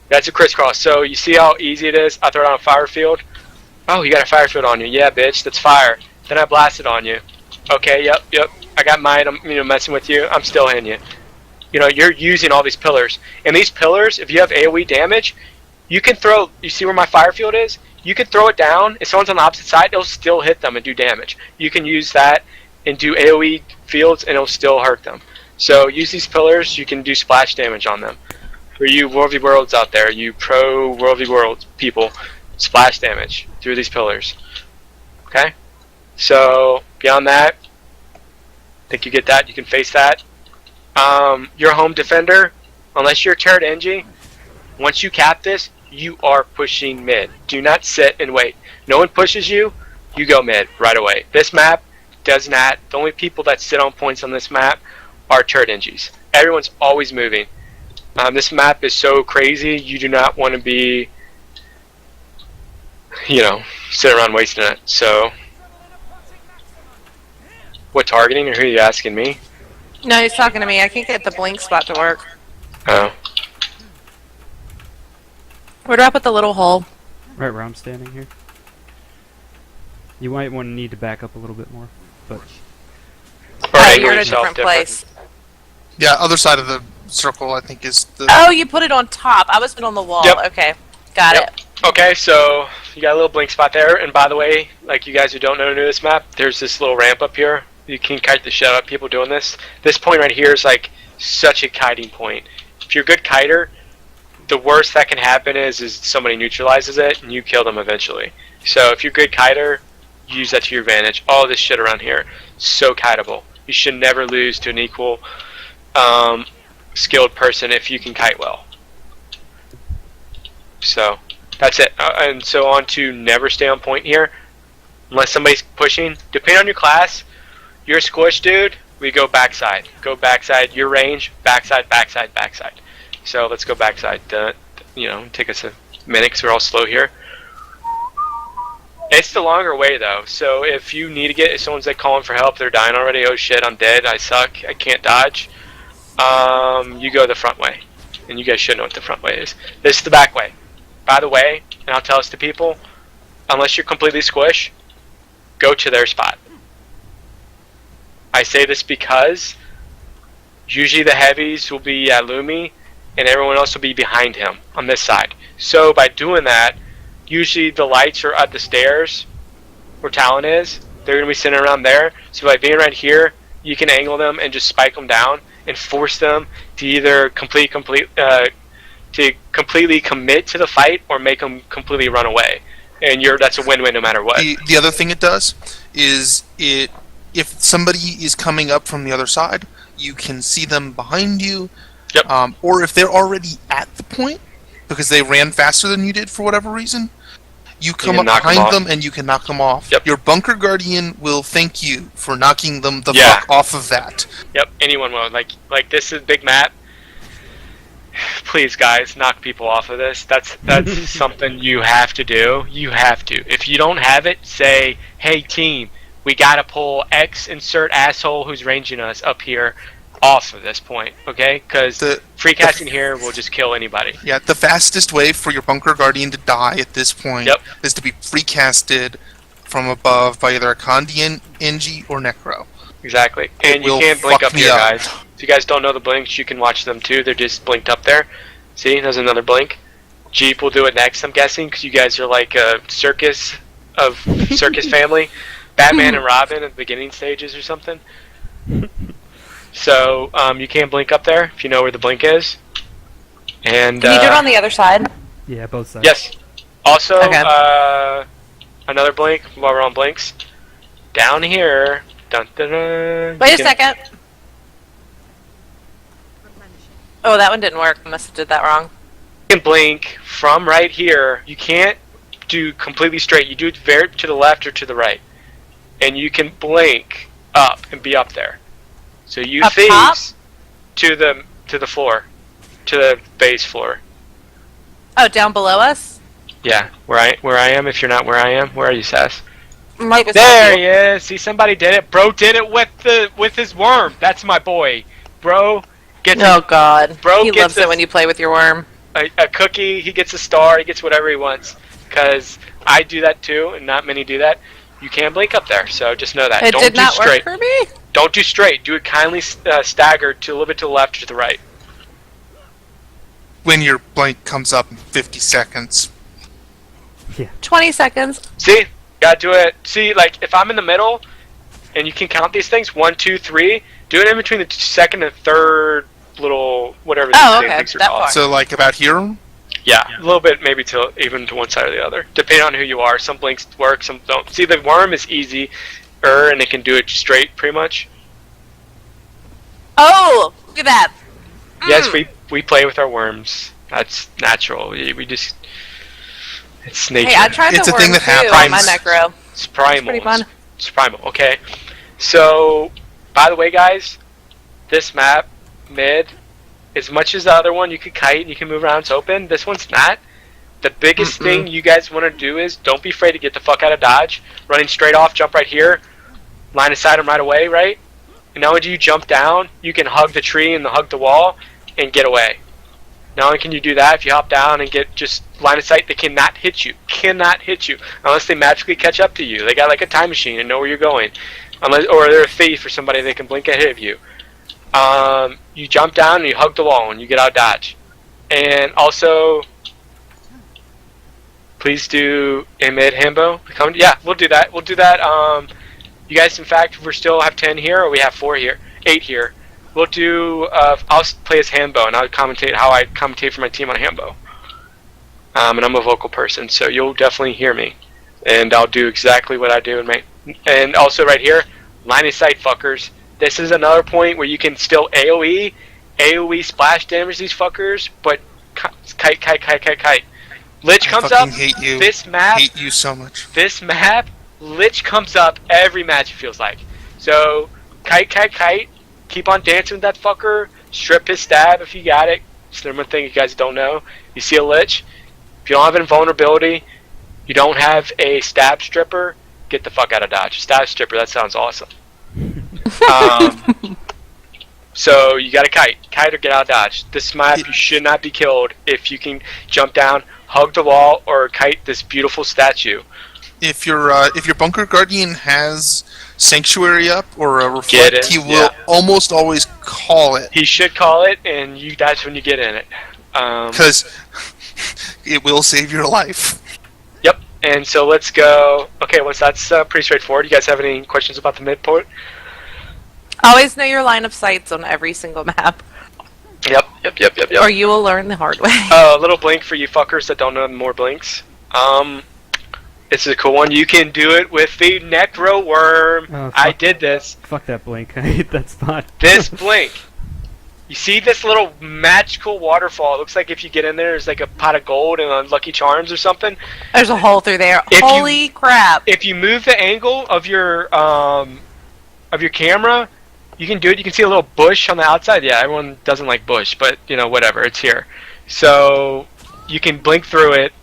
That's a crisscross. So you see how easy it is? I throw it on a fire field. Oh, you got a fire field on you. Yeah, bitch, that's fire. Then I blast it on you. Okay, yep. I got mine. I'm messing with you. I'm still hitting you. You're using all these pillars. And these pillars, if you have AoE damage, you can throw. You see where my fire field is? You can throw it down. If someone's on the opposite side, it'll still hit them and do damage. You can use that and do AoE fields, and it'll still hurt them. So use these pillars. You can do splash damage on them. For you World v Worlds out there, you pro World v Worlds people, splash damage through these pillars. Okay? So beyond that, I think you get that. You can face that. Your home defender, unless you're a turret NG, once you cap this, you are pushing mid. Do not sit and wait. No one pushes you, you go mid right away. This map does not. The only people that sit on points on this map are turret NGs. Everyone's always moving. This map is so crazy, you do not want to be, sit around wasting it. So, what targeting, or who are you asking me? No, he's talking to me. I can't get the blink spot to work. Oh. Where do I put the little hole? Right where I'm standing here. You might need to back up a little bit more, but Or Oh, angle you're in a yourself different place. Yeah, other side of the circle, I think, is the. Oh, you put it on top. I was put on the wall. Yep. Okay, got Yep. it. Okay, so you got a little blink spot there, and by the way, like you guys who don't know this map, there's this little ramp up here. You can kite the shit out of people doing this. This point right here is like such a kiting point. If you're a good kiter, the worst that can happen is somebody neutralizes it and you kill them eventually. So if you're a good kiter, use that to your advantage. All this shit around here, so kiteable. You should never lose to an equal skilled person if you can kite well. So that's it. And so on to never stay on point here unless somebody's pushing. Depending on your class, you're a squish dude, we go backside. Go backside, your range, backside, backside, backside. So let's go backside. Take us a minute because we're all slow here. It's the longer way though. So if you need to if someone's like calling for help, they're dying already. Oh shit, I'm dead. I suck. I can't dodge. You go the front way, and you guys should know what the front way is. This is the back way. By the way, and I'll tell this to people, unless you're completely squish, go to their spot. I say this because usually the heavies will be at Lumi, and everyone else will be behind him on this side. So by doing that, usually the lights are at the stairs where Talon is. They're going to be sitting around there. So by being right here, you can angle them and just spike them down and force them to either completely commit to the fight or make them completely run away. And that's a win-win no matter what. The other thing it does is if somebody is coming up from the other side, you can see them behind you. Yep. Or if they're already at the point, because they ran faster than you did for whatever reason, you come up behind them and you can knock them off. Yep. Your bunker guardian will thank you for knocking them the fuck off of that. Yep, anyone will. Like this is big map. Please, guys, knock people off of this. That's something you have to do. You have to. If you don't have it, say, hey, team, we gotta pull X insert asshole who's ranging us up here off of this point, okay? Because free casting here will just kill anybody. Yeah, the fastest way for your bunker guardian to die at this point is to be free casted from above by either a Kandian, Engi, or Necro. Exactly. And you can't blink up here, guys. If you guys don't know the blinks, you can watch them too. They're just blinked up there. See, there's another blink. Jeep will do it next, I'm guessing, because you guys are like a circus family. Batman and Robin at the beginning stages or something. So, you can't blink up there if you know where the blink is. And Can you do it on the other side? Yeah, both sides. Yes. Also, another blink while we're on blinks. Down here. Dun, dun, dun, Wait a second. Oh, that one didn't work. I must have did that wrong. You can blink from right here. You can't do completely straight. You do it very to the left or to the right. And you can blink up and be up there. So you Up face top? to the floor. To the base floor. Oh, down below us? Yeah, where I am. If you're not where I am, where are you, Sass? Right beside There you. he is. See, somebody did it. Bro did it with his worm. That's my boy. Bro gets Oh God. Bro He gets loves it when you play with your worm. a cookie. He gets a star. He gets whatever he wants. Because I do that too, and not many do that. You can blink up there, so just know that. It Don't did do not straight. work for me? Don't do straight. Do it kindly staggered to a little bit to the left or to the right. When your blink comes up in 50 seconds. 20 seconds. See? Gotta do it. See, like, if I'm in the middle, and you can count these things, 1, 2, 3, do it in between the second and third little, whatever these things are that called. far. So, like, about here? Yeah, a little bit, maybe even to one side or the other, depending on who you are. Some blinks work, some don't. See, the worm is easy, and it can do it straight, pretty much. Oh, look at that. Yes, we play with our worms. That's natural. We just, it's nature. Hey, I tried It's the a thing worm that too on my happens. necro. It's primal. pretty fun. It's primal. Okay. So, by the way, guys, this map, mid, as much as the other one, you can kite and you can move around, it's open. This one's not. The biggest thing you guys want to do is don't be afraid to get the fuck out of dodge. Running straight off, jump right here, line of sight them right away, right? And now when you jump down, you can hug the tree and hug the wall and get away. Not only can you do that, if you hop down and get just line of sight, they cannot hit you. Cannot hit you unless they magically catch up to you. They got like a time machine and know where you're going. Or they're a thief or somebody they can blink ahead of you. You jump down and you hug the wall and you get out of dodge. And also, please do a mid Hambo. Yeah, we'll do that. We'll do that. You guys, in fact, we still have 10 here, or we have 8 here. We'll do. I'll play as Hambo, and I'll commentate how I commentate for my team on Hambo. And I'm a vocal person, so you'll definitely hear me, and I'll do exactly what I do. And also right here, line of sight, fuckers. This is another point where you can still AOE splash damage these fuckers, but kite. Lich comes up. Hate you. This map. Hate you so much. This map, Lich comes up every match. It feels like. So kite. Keep on dancing with that fucker. Strip his stab if you got it. It's the number one thing you guys don't know. You see a Lich. If you don't have invulnerability, you don't have a stab stripper. Get the fuck out of dodge. Stab stripper. That sounds awesome. So you got to kite or get out of dodge. This map you should not be killed if you can jump down, hug the wall, or kite this beautiful statue. If your bunker guardian has sanctuary up or a reflect, he will almost always call it. He should call it, and that's when you get in it. Because it will save your life. Yep. And so let's go. Okay, once that's pretty straightforward. You guys have any questions about the mid port? Always know your line of sights on every single map, Yep. or you will learn the hard way. A little blink for you fuckers that don't know more blinks. It's a cool one. You can do it with the Necro Worm. Oh, I did this. Fuck that blink. I hate that spot. This blink. You see this little magical waterfall? It looks like if you get in there, there's like a pot of gold and Lucky Charms or something. There's a hole through there. If Holy crap! If you move the angle of your camera, you can do it. You can see a little bush on the outside. Yeah, everyone doesn't like bush, but you know, whatever. It's here. So you can blink through it,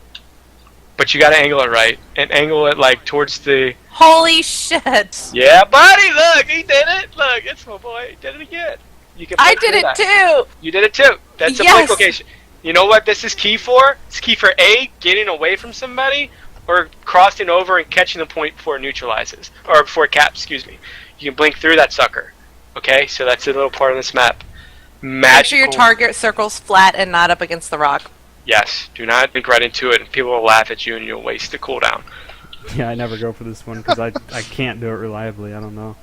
but you got to angle it right and angle it like towards the. Holy shit! Yeah, buddy. Look, he did it. Look, it's my boy. He did it again. You can. I did it too. You did it too. That's a blink location. You know what this is key for? It's key for A, getting away from somebody, or crossing over and catching the point before it neutralizes, or before it caps. Excuse me. You can blink through that sucker. Okay, so that's a little part of this map. Make sure your target circle's flat and not up against the rock. Yes, do not blink right into it, and people will laugh at you, and you'll waste the cooldown. Yeah, I never go for this one because I can't do it reliably. I don't know.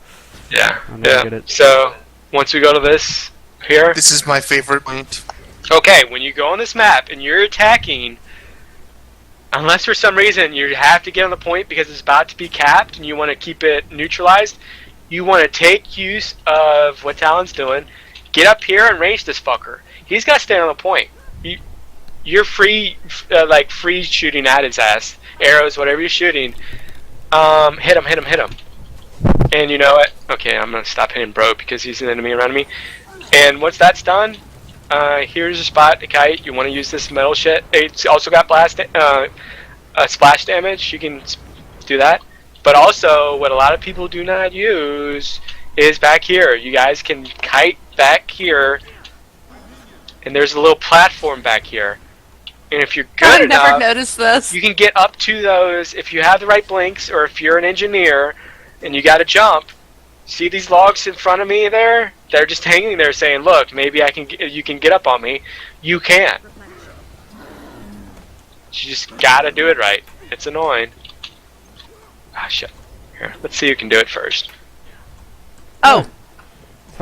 Yeah, I'll never get it. So once we go to this here, This is my favorite point. okay, when you go on this map and you're attacking, unless for some reason you have to get on the point because it's about to be capped and you want to keep it neutralized, you want to take use of what Talon's doing, get up here and range this fucker. He's got to stand on the point. You're free, like free shooting at his ass, arrows, whatever you're shooting. Hit him. And you know what? Okay, I'm gonna stop hitting bro because he's an enemy around me. And once that's done, here's a spot to kite. You want to use this metal shit. It's also got splash damage. You can do that. But also, what a lot of people do not use is back here. You guys can kite back here, and there's a little platform back here. And if you're good enough, I've never noticed this. you can get up to those if you have the right blinks, or if you're an engineer and you got to jump. See these logs in front of me there? They're just hanging there saying, "Look, maybe you can get up on me." You can't. You just gotta do it right. It's annoying. Ah, shit. Here, let's see who can do it first. Oh,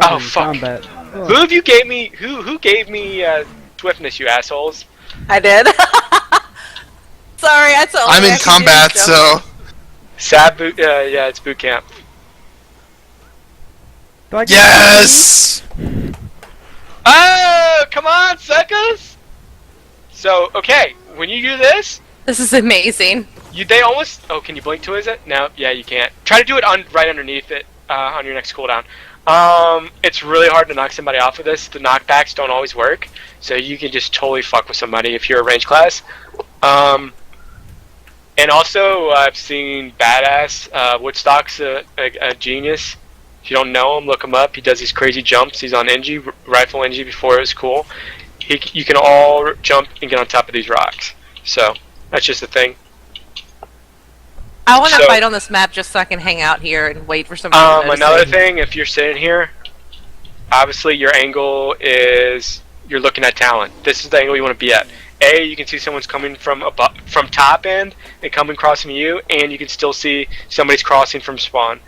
Oh, fuck. Combat. Who have you gave me? Who gave me swiftness? You assholes. I did. Sorry, that's all. I'm in combat, so Yeah, it's boot camp. Do I get yes. Oh, come on, suckers! So, okay, when you do this, This is amazing. they almost. Oh, can you blink to it? No, yeah, you can't. Try to do it right underneath it on your next cooldown. It's really hard to knock somebody off of this. The knockbacks don't always work, so you can just totally fuck with somebody if you're a range class. And also, I've seen Badass. Woodstock's a genius. If you don't know him, look him up. He does these crazy jumps. He's on NG, rifle NG before it was cool. You can all jump and get on top of these rocks. So, that's just a thing. I want to fight on this map just so I can hang out here and wait for somebody to notice Another it. thing, if you're sitting here, obviously your angle is you're looking at Talon. This is the angle you want to be at. A, you can see someone's coming from top end and coming crossing you, and you can still see somebody's crossing from spawn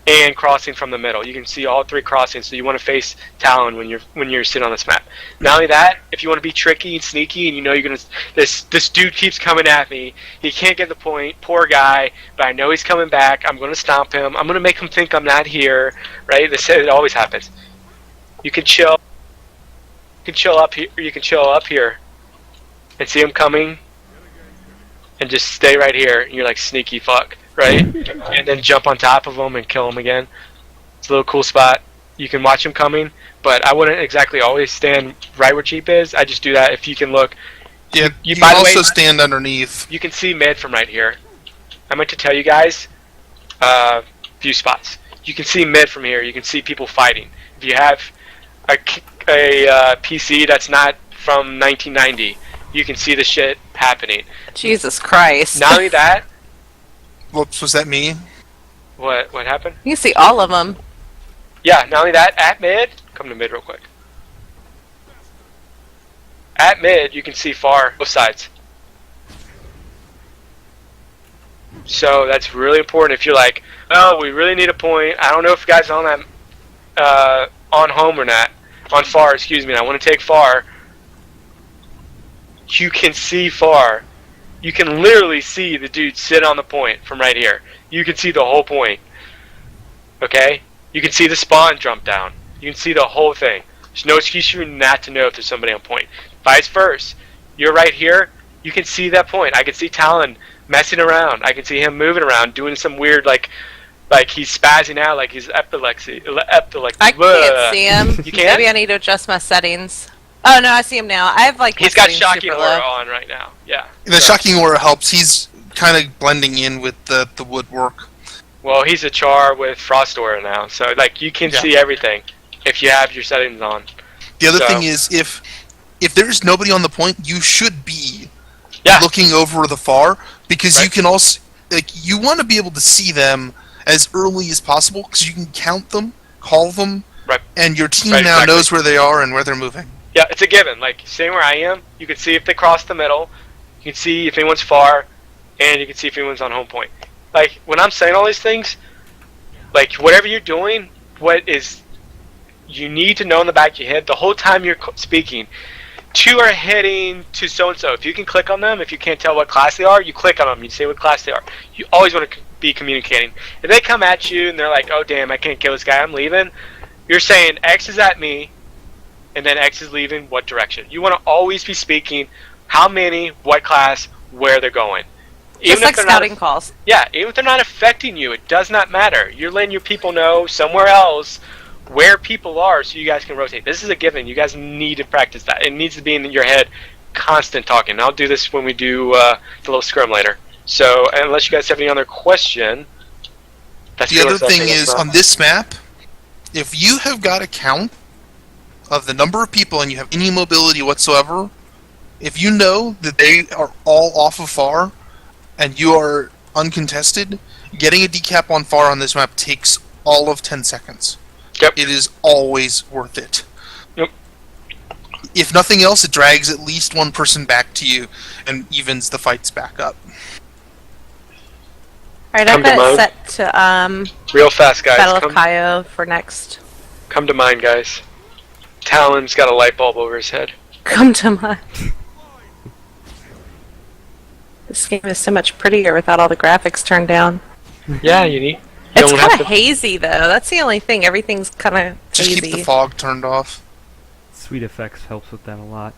and crossing from the middle. You can see all three crossing, so you want to face Talon when you're sitting on this map. Not only that, if you want to be tricky and sneaky, and you know you're gonna this dude keeps coming at me. He can't get the point. Poor guy, but I know he's coming back. I'm gonna stomp him. I'm gonna make him think I'm not here. Right? It always happens. You can chill. You can chill up here. You can chill up here, and see him coming, and just stay right here. And you're like sneaky fuck. Right? And then jump on top of him and kill him again. It's a little cool spot. You can watch him coming, but I wouldn't exactly always stand right where Jeep is. I just do that if you can look. Yeah, you by the also way, stand underneath. You can see mid from right here. I meant to tell you guys a few spots. You can see mid from here. You can see people fighting. If you have a PC that's not from 1990, you can see the shit happening. Jesus Christ. Not only that, Whoops, was that me? what happened? You can see all of them. Yeah, not only that, at mid, come to mid real quick. At mid, you can see far, both sides. So that's really important if you're like, oh, we really need a point. I don't know if you guys are on on home or not, on far, excuse me, and I want to take far, you can see far. You can literally see the dude sit on the point from right here. You can see the whole point. Okay? You can see the spawn jump down. You can see the whole thing. There's no excuse for you not to know if there's somebody on point. Vice versa. You're right here. You can see that point. I can see Talon messing around. I can see him moving around, doing some weird, like he's spazzing out, like he's epilepsy. I can't see him. You can't? Maybe I need to adjust my settings. Oh no, I see him now. I have like. He's got shocking aura on right now. Yeah. The shocking aura helps. He's kind of blending in with the woodwork. Well, he's a char with frost aura now, so like you can see everything if you have your settings on. The other thing is if there's nobody on the point, you should be looking over the far, because you can also, like, you want to be able to see them as early as possible, because you can count them, call them, and your team now knows where they are and where they're moving. Yeah, it's a given. Like, staying where I am, you can see if they cross the middle, you can see if anyone's far, and you can see if anyone's on home point. Like, when I'm saying all these things, like, whatever you're doing, you need to know in the back of your head, the whole time you're speaking, 2 are heading to so-and-so. If you can click on them, if you can't tell what class they are, you click on them, you say what class they are. You always want to be communicating. If they come at you and they're like, oh damn, I can't kill this guy, I'm leaving, you're saying X is at me, and then X is leaving, what direction. You want to always be speaking how many, what class, where they're going. Just like scouting calls. Yeah, even if they're not affecting you, it does not matter. You're letting your people know somewhere else where people are so you guys can rotate. This is a given. You guys need to practice that. It needs to be in your head, constant talking. And I'll do this when we do the little scrum later. So, unless you guys have any other question. The other thing is, on this map, if you have got a count of the number of people and you have any mobility whatsoever, if you know that they are all off of far and you are uncontested, getting a decap on far on this map takes all of 10 seconds. Yep. It is always worth it. Yep. If nothing else, it drags at least one person back to you and evens the fights back up. Alright, I've got it set to real fast, guys. Battle of Kaio for next. Come to mind, guys. Talon's got a light bulb over his head. Come to mind. This game is so much prettier without all the graphics turned down. Yeah, you need. It's kind of hazy, though. That's the only thing. Everything's kind of hazy. Just keep the fog turned off. Sweet Effects helps with that a lot.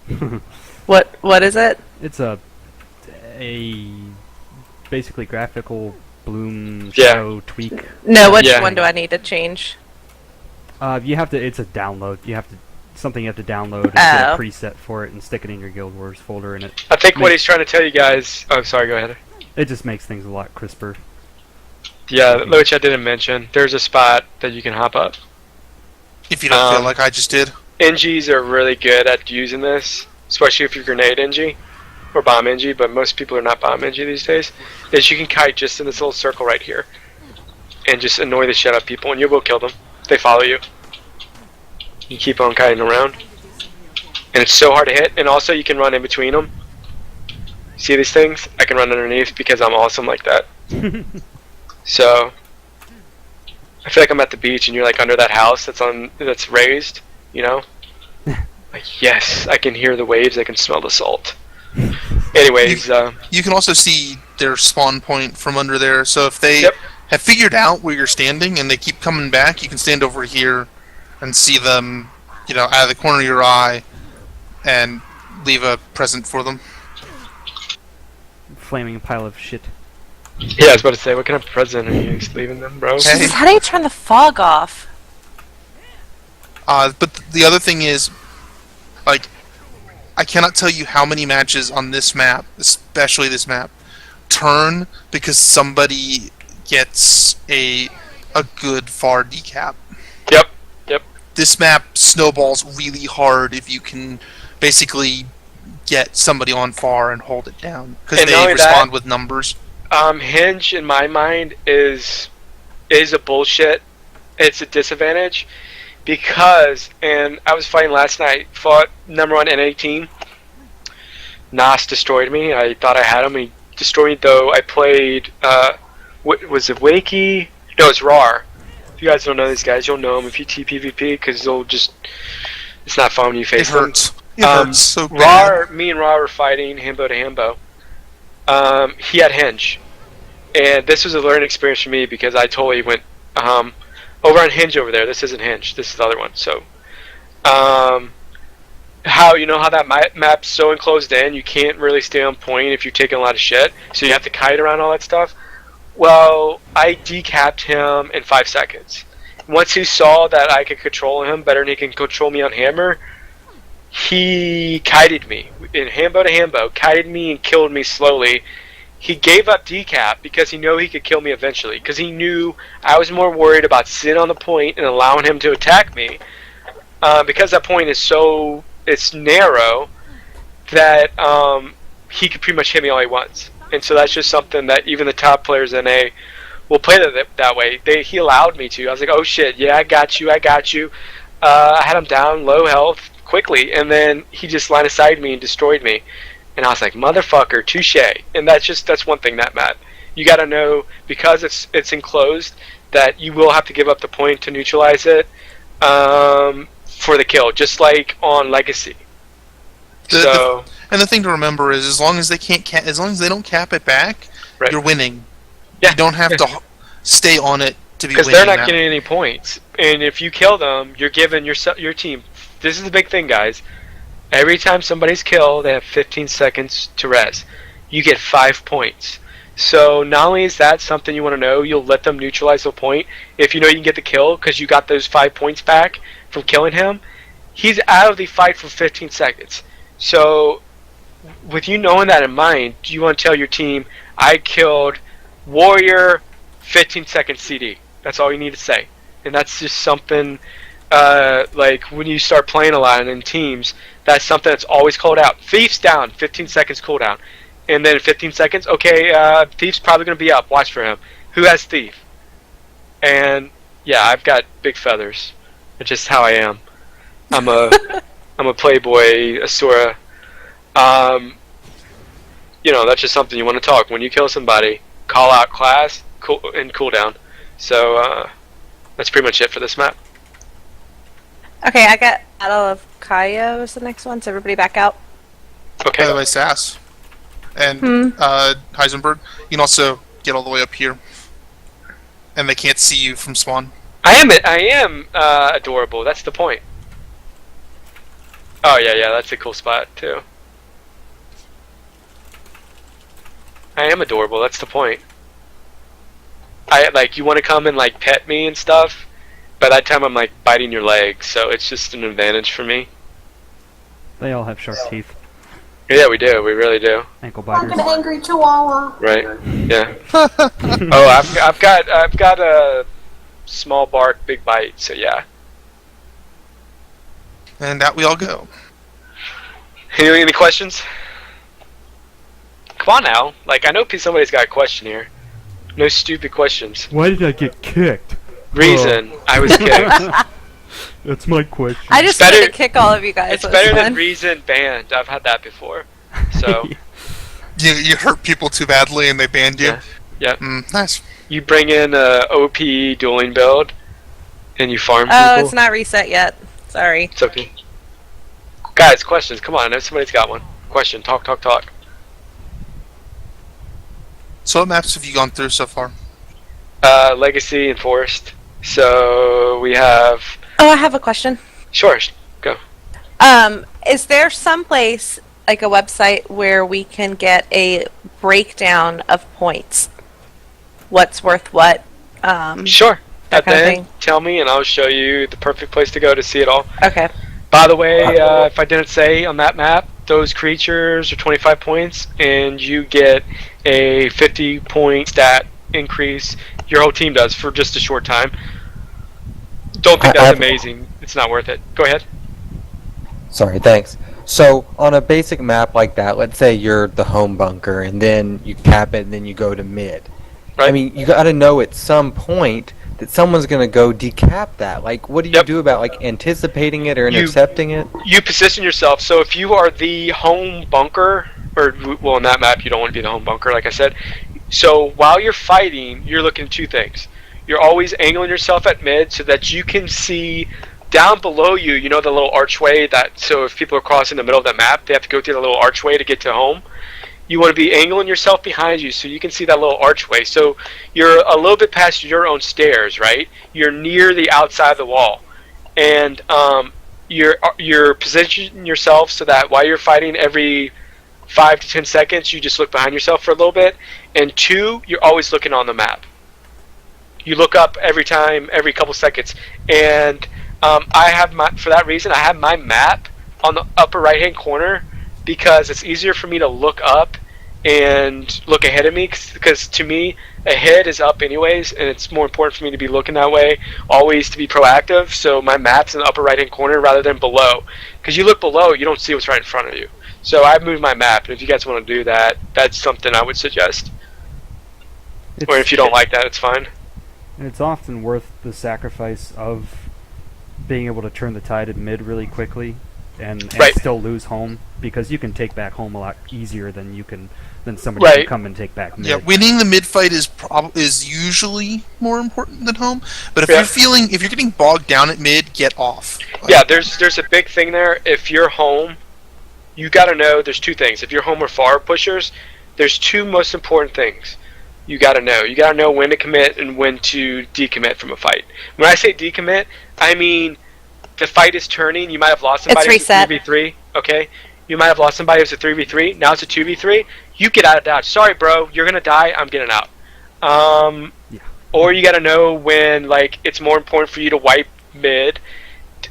What is it? It's a basically graphical bloom shadow tweak. No, which one do I need to change? You have to. It's a download. You have to download and get a preset for it and stick it in your Guild Wars folder. And it. I think what he's trying to tell you guys. Oh, sorry. Go ahead. It just makes things a lot crisper. Yeah, which I didn't mention. There's a spot that you can hop up. If you don't feel like I just did. NGs are really good at using this, especially if you're grenade NG or bomb NG, but most people are not bomb NG these days. Is you can kite just in this little circle right here and just annoy the shit out of people, and you will kill them. They follow you. You keep on kiting around. And it's so hard to hit, and also you can run in between them. See these things? I can run underneath because I'm awesome like that. So, I feel like I'm at the beach and you're like under that house that's raised, you know? Like, yes, I can hear the waves, I can smell the salt. Anyways, you can also see their spawn point from under there, so if they have figured out where you're standing and they keep coming back, you can stand over here and see them, you know, out of the corner of your eye and leave a present for them. Flaming pile of shit. Yeah, I was about to say, what kind of present are you leaving them, bro? Hey. How do you turn the fog off? But the other thing is, like, I cannot tell you how many matches on this map, especially this map, turn because somebody gets a good far decap. Yep. This map snowballs really hard if you can basically get somebody on far and hold it down, because they respond with numbers. Hinge, in my mind, is a bullshit. It's a disadvantage because, and I was fighting last night, fought number 1 N18. Nas destroyed me. I thought I had him. He destroyed me, though. I played, was it Wakey? No, it's RAR. you guys don't know these guys, you'll know them if you sPvP, because they'll just... It's not fun when you face It them. hurts. It hurts so bad. Me and Ra were fighting Himbo to Himbo. He had Hinge. And this was a learning experience for me because I totally went over on Hinge over there. This isn't Hinge. This is the other one. So, how that map's so enclosed in, you can't really stay on point if you're taking a lot of shit. So you have to kite around all that stuff. Well, I decapped him in 5 seconds. Once he saw that I could control him better than he can control me on hammer, he kited me in Hambo to Hambo, kited me and killed me slowly. He gave up decap because he knew he could kill me eventually, because he knew I was more worried about sitting on the point and allowing him to attack me, because that point is it's narrow that he could pretty much hit me all he wants. And so that's just something that even the top players in A will play that way. He allowed me to. I was like, oh shit, yeah, I got you. I had him down, low health, quickly, and then he just line of sighted me and destroyed me. And I was like, motherfucker, touche. And that's one thing that, Matt. You gotta know, because it's enclosed, that you will have to give up the point to neutralize it for the kill, just like on Legacy. And the thing to remember is, as long as they don't cap it back, right, you're winning. Yeah. You don't have to stay on it to be winning. Because they're not getting any points, and if you kill them, you're giving your team. This is the big thing, guys. Every time somebody's killed, they have 15 seconds to res. You get 5 points. So not only is that something you want to know, you'll let them neutralize the point. If you know you can get the kill because you got those 5 points back from killing him, he's out of the fight for 15 seconds. So with you knowing that in mind, do you want to tell your team, I killed Warrior 15 second CD? That's all you need to say. And that's just something, like when you start playing a lot in teams, that's something that's always called out. Thief's down, 15 seconds cooldown. And then 15 seconds, okay, Thief's probably going to be up, watch for him. Who has Thief? And yeah, I've got big feathers. It's just how I am. I'm a playboy, Asura. That's just something you want to talk. When you kill somebody, call out class and cooldown. So that's pretty much it for this map. Okay, I got Battle of Kaio is the next one, so everybody back out. Okay. By the way, Sass and Heisenburg, you can also get all the way up here, and they can't see you from spawn. I am adorable. That's the point. Oh yeah, that's a cool spot too. I am adorable. That's the point. You want to come and pet me and stuff. By that time, I'm biting your leg, so it's just an advantage for me. They all have sharp teeth. Yeah, we do. We really do. Ankle biters. Like an angry chihuahua. Right. Yeah. Oh, I've got a small bark, big bite. So yeah. And out we all go. Any questions? Come on now. I know somebody's got a question here. No stupid questions. Why did I get kicked? Reason. I was kicked. That's my question. I just wanted to kick all of you guys. It's better than reason banned. I've had that before. So. You hurt people too badly and they banned you? Yeah. Nice. You bring in a OP dueling build and you farm people. Oh, it's not reset yet. Sorry. It's okay. Guys, questions. Come on. I know somebody's got one. Question. Talk. So what maps have you gone through so far? Legacy and Forest. So we have... Oh, I have a question. Sure, go. Is there some place, like a website, where we can get a breakdown of points? What's worth what? Sure. That kind of thing. Tell me and I'll show you the perfect place to go to see it all. Okay. By the way, if I didn't say on that map, those creatures are 25 points and you get a 50-point stat increase. Your whole team does for just a short time. Don't think that's amazing. It's not worth it. Go ahead. Sorry, thanks. So, on a basic map like that, let's say you're the home bunker, and then you cap it, and then you go to mid. Right. I mean, you gotta know at some point that someone's gonna go decap that. What do you do about, anticipating it or intercepting it? You position yourself. So if you are the home bunker, or, well, in that map, you don't want to be the home bunker, like I said. So while you're fighting, you're looking at two things. you're always angling yourself at mid so that you can see down below you, you know, the little archway that, so if people are crossing the middle of the map, they have to go through the little archway to get to home. You want to be angling yourself behind you so you can see that little archway. So you're a little bit past your own stairs, right? You're near the outside of the wall. And you're positioning yourself so that while you're fighting every 5 to 10 seconds, you just look behind yourself for a little bit. And 2, you're always looking on the map. You look up every time, every couple seconds. And for that reason, I have my map on the upper right-hand corner because it's easier for me to look up and look ahead of me, because to me, ahead is up anyways, and it's more important for me to be looking that way, always to be proactive. So my map's in the upper right-hand corner rather than below, because you look below, you don't see what's right in front of you. So I've moved my map, and if you guys want to do that, that's something I would suggest. Or if you don't like that, it's fine. And it's often worth the sacrifice of being able to turn the tide at mid really quickly and Right. still lose home, because you can take back home a lot easier than somebody can come and take back mid. Yeah, winning the mid fight is usually more important than home. But if you're getting bogged down at mid, get off. Yeah, there's a big thing there. If you're home, you got to know there's 2 things. If you're home or far pushers, there's 2 most important things you got to know. You got to know when to commit and when to decommit from a fight. When I say decommit, I mean the fight is turning. You might have lost somebody. It's reset. 3v3. Okay. You might have lost somebody who's a 3v3. Now it's a 2v3. You get out of dodge. Sorry, bro. You're gonna die. I'm getting out. Or you got to know when it's more important for you to wipe mid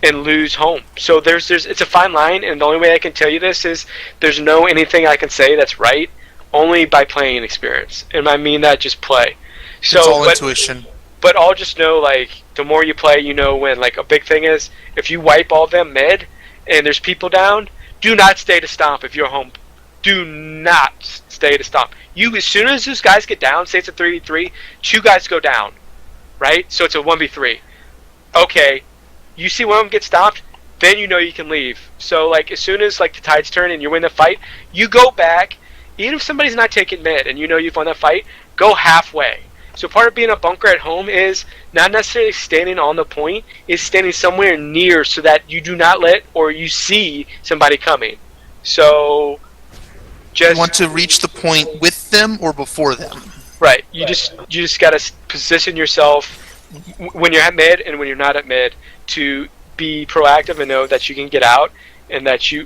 and lose home. So it's a fine line, and the only way I can tell you this is there's no anything I can say that's right, only by playing experience. And I mean that just play. So it's all intuition. But I'll just know, the more you play, you know when. A big thing is, if you wipe all them mid, and there's people down, do not stay to stomp if you're home. Do not stay to stomp. As soon as those guys get down, say it's a 3v3, 2 guys go down, right? So it's a 1v3. Okay, you see one of them get stomped, then you know you can leave. So, as soon as, the tides turn and you win the fight, you go back. Even if somebody's not taking mid and you know you've won that fight, go halfway. So part of being a bunker at home is not necessarily standing on the point, is standing somewhere near so that you do not let or you see somebody coming. So You want to reach the point with them or before them. Right. You just got to position yourself when you're at mid and when you're not at mid to be proactive and know that you can get out, and that you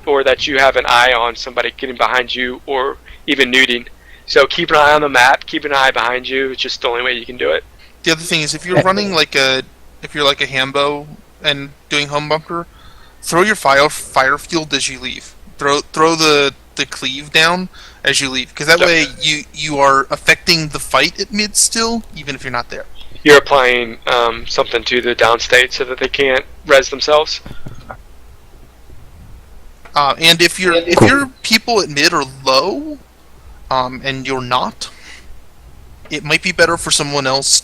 have an eye on somebody getting behind you or even nuding. So keep an eye on the map, keep an eye behind you. It's just the only way you can do it. The other thing is, if you're running if you're like a Hambo and doing home bunker, throw your fire field as you leave. Throw the cleave down as you leave, because that way you are affecting the fight at mid still, even if you're not there. You're applying something to the downstate so that they can't res themselves. And if your people at mid are low, and you're not, it might be better for someone else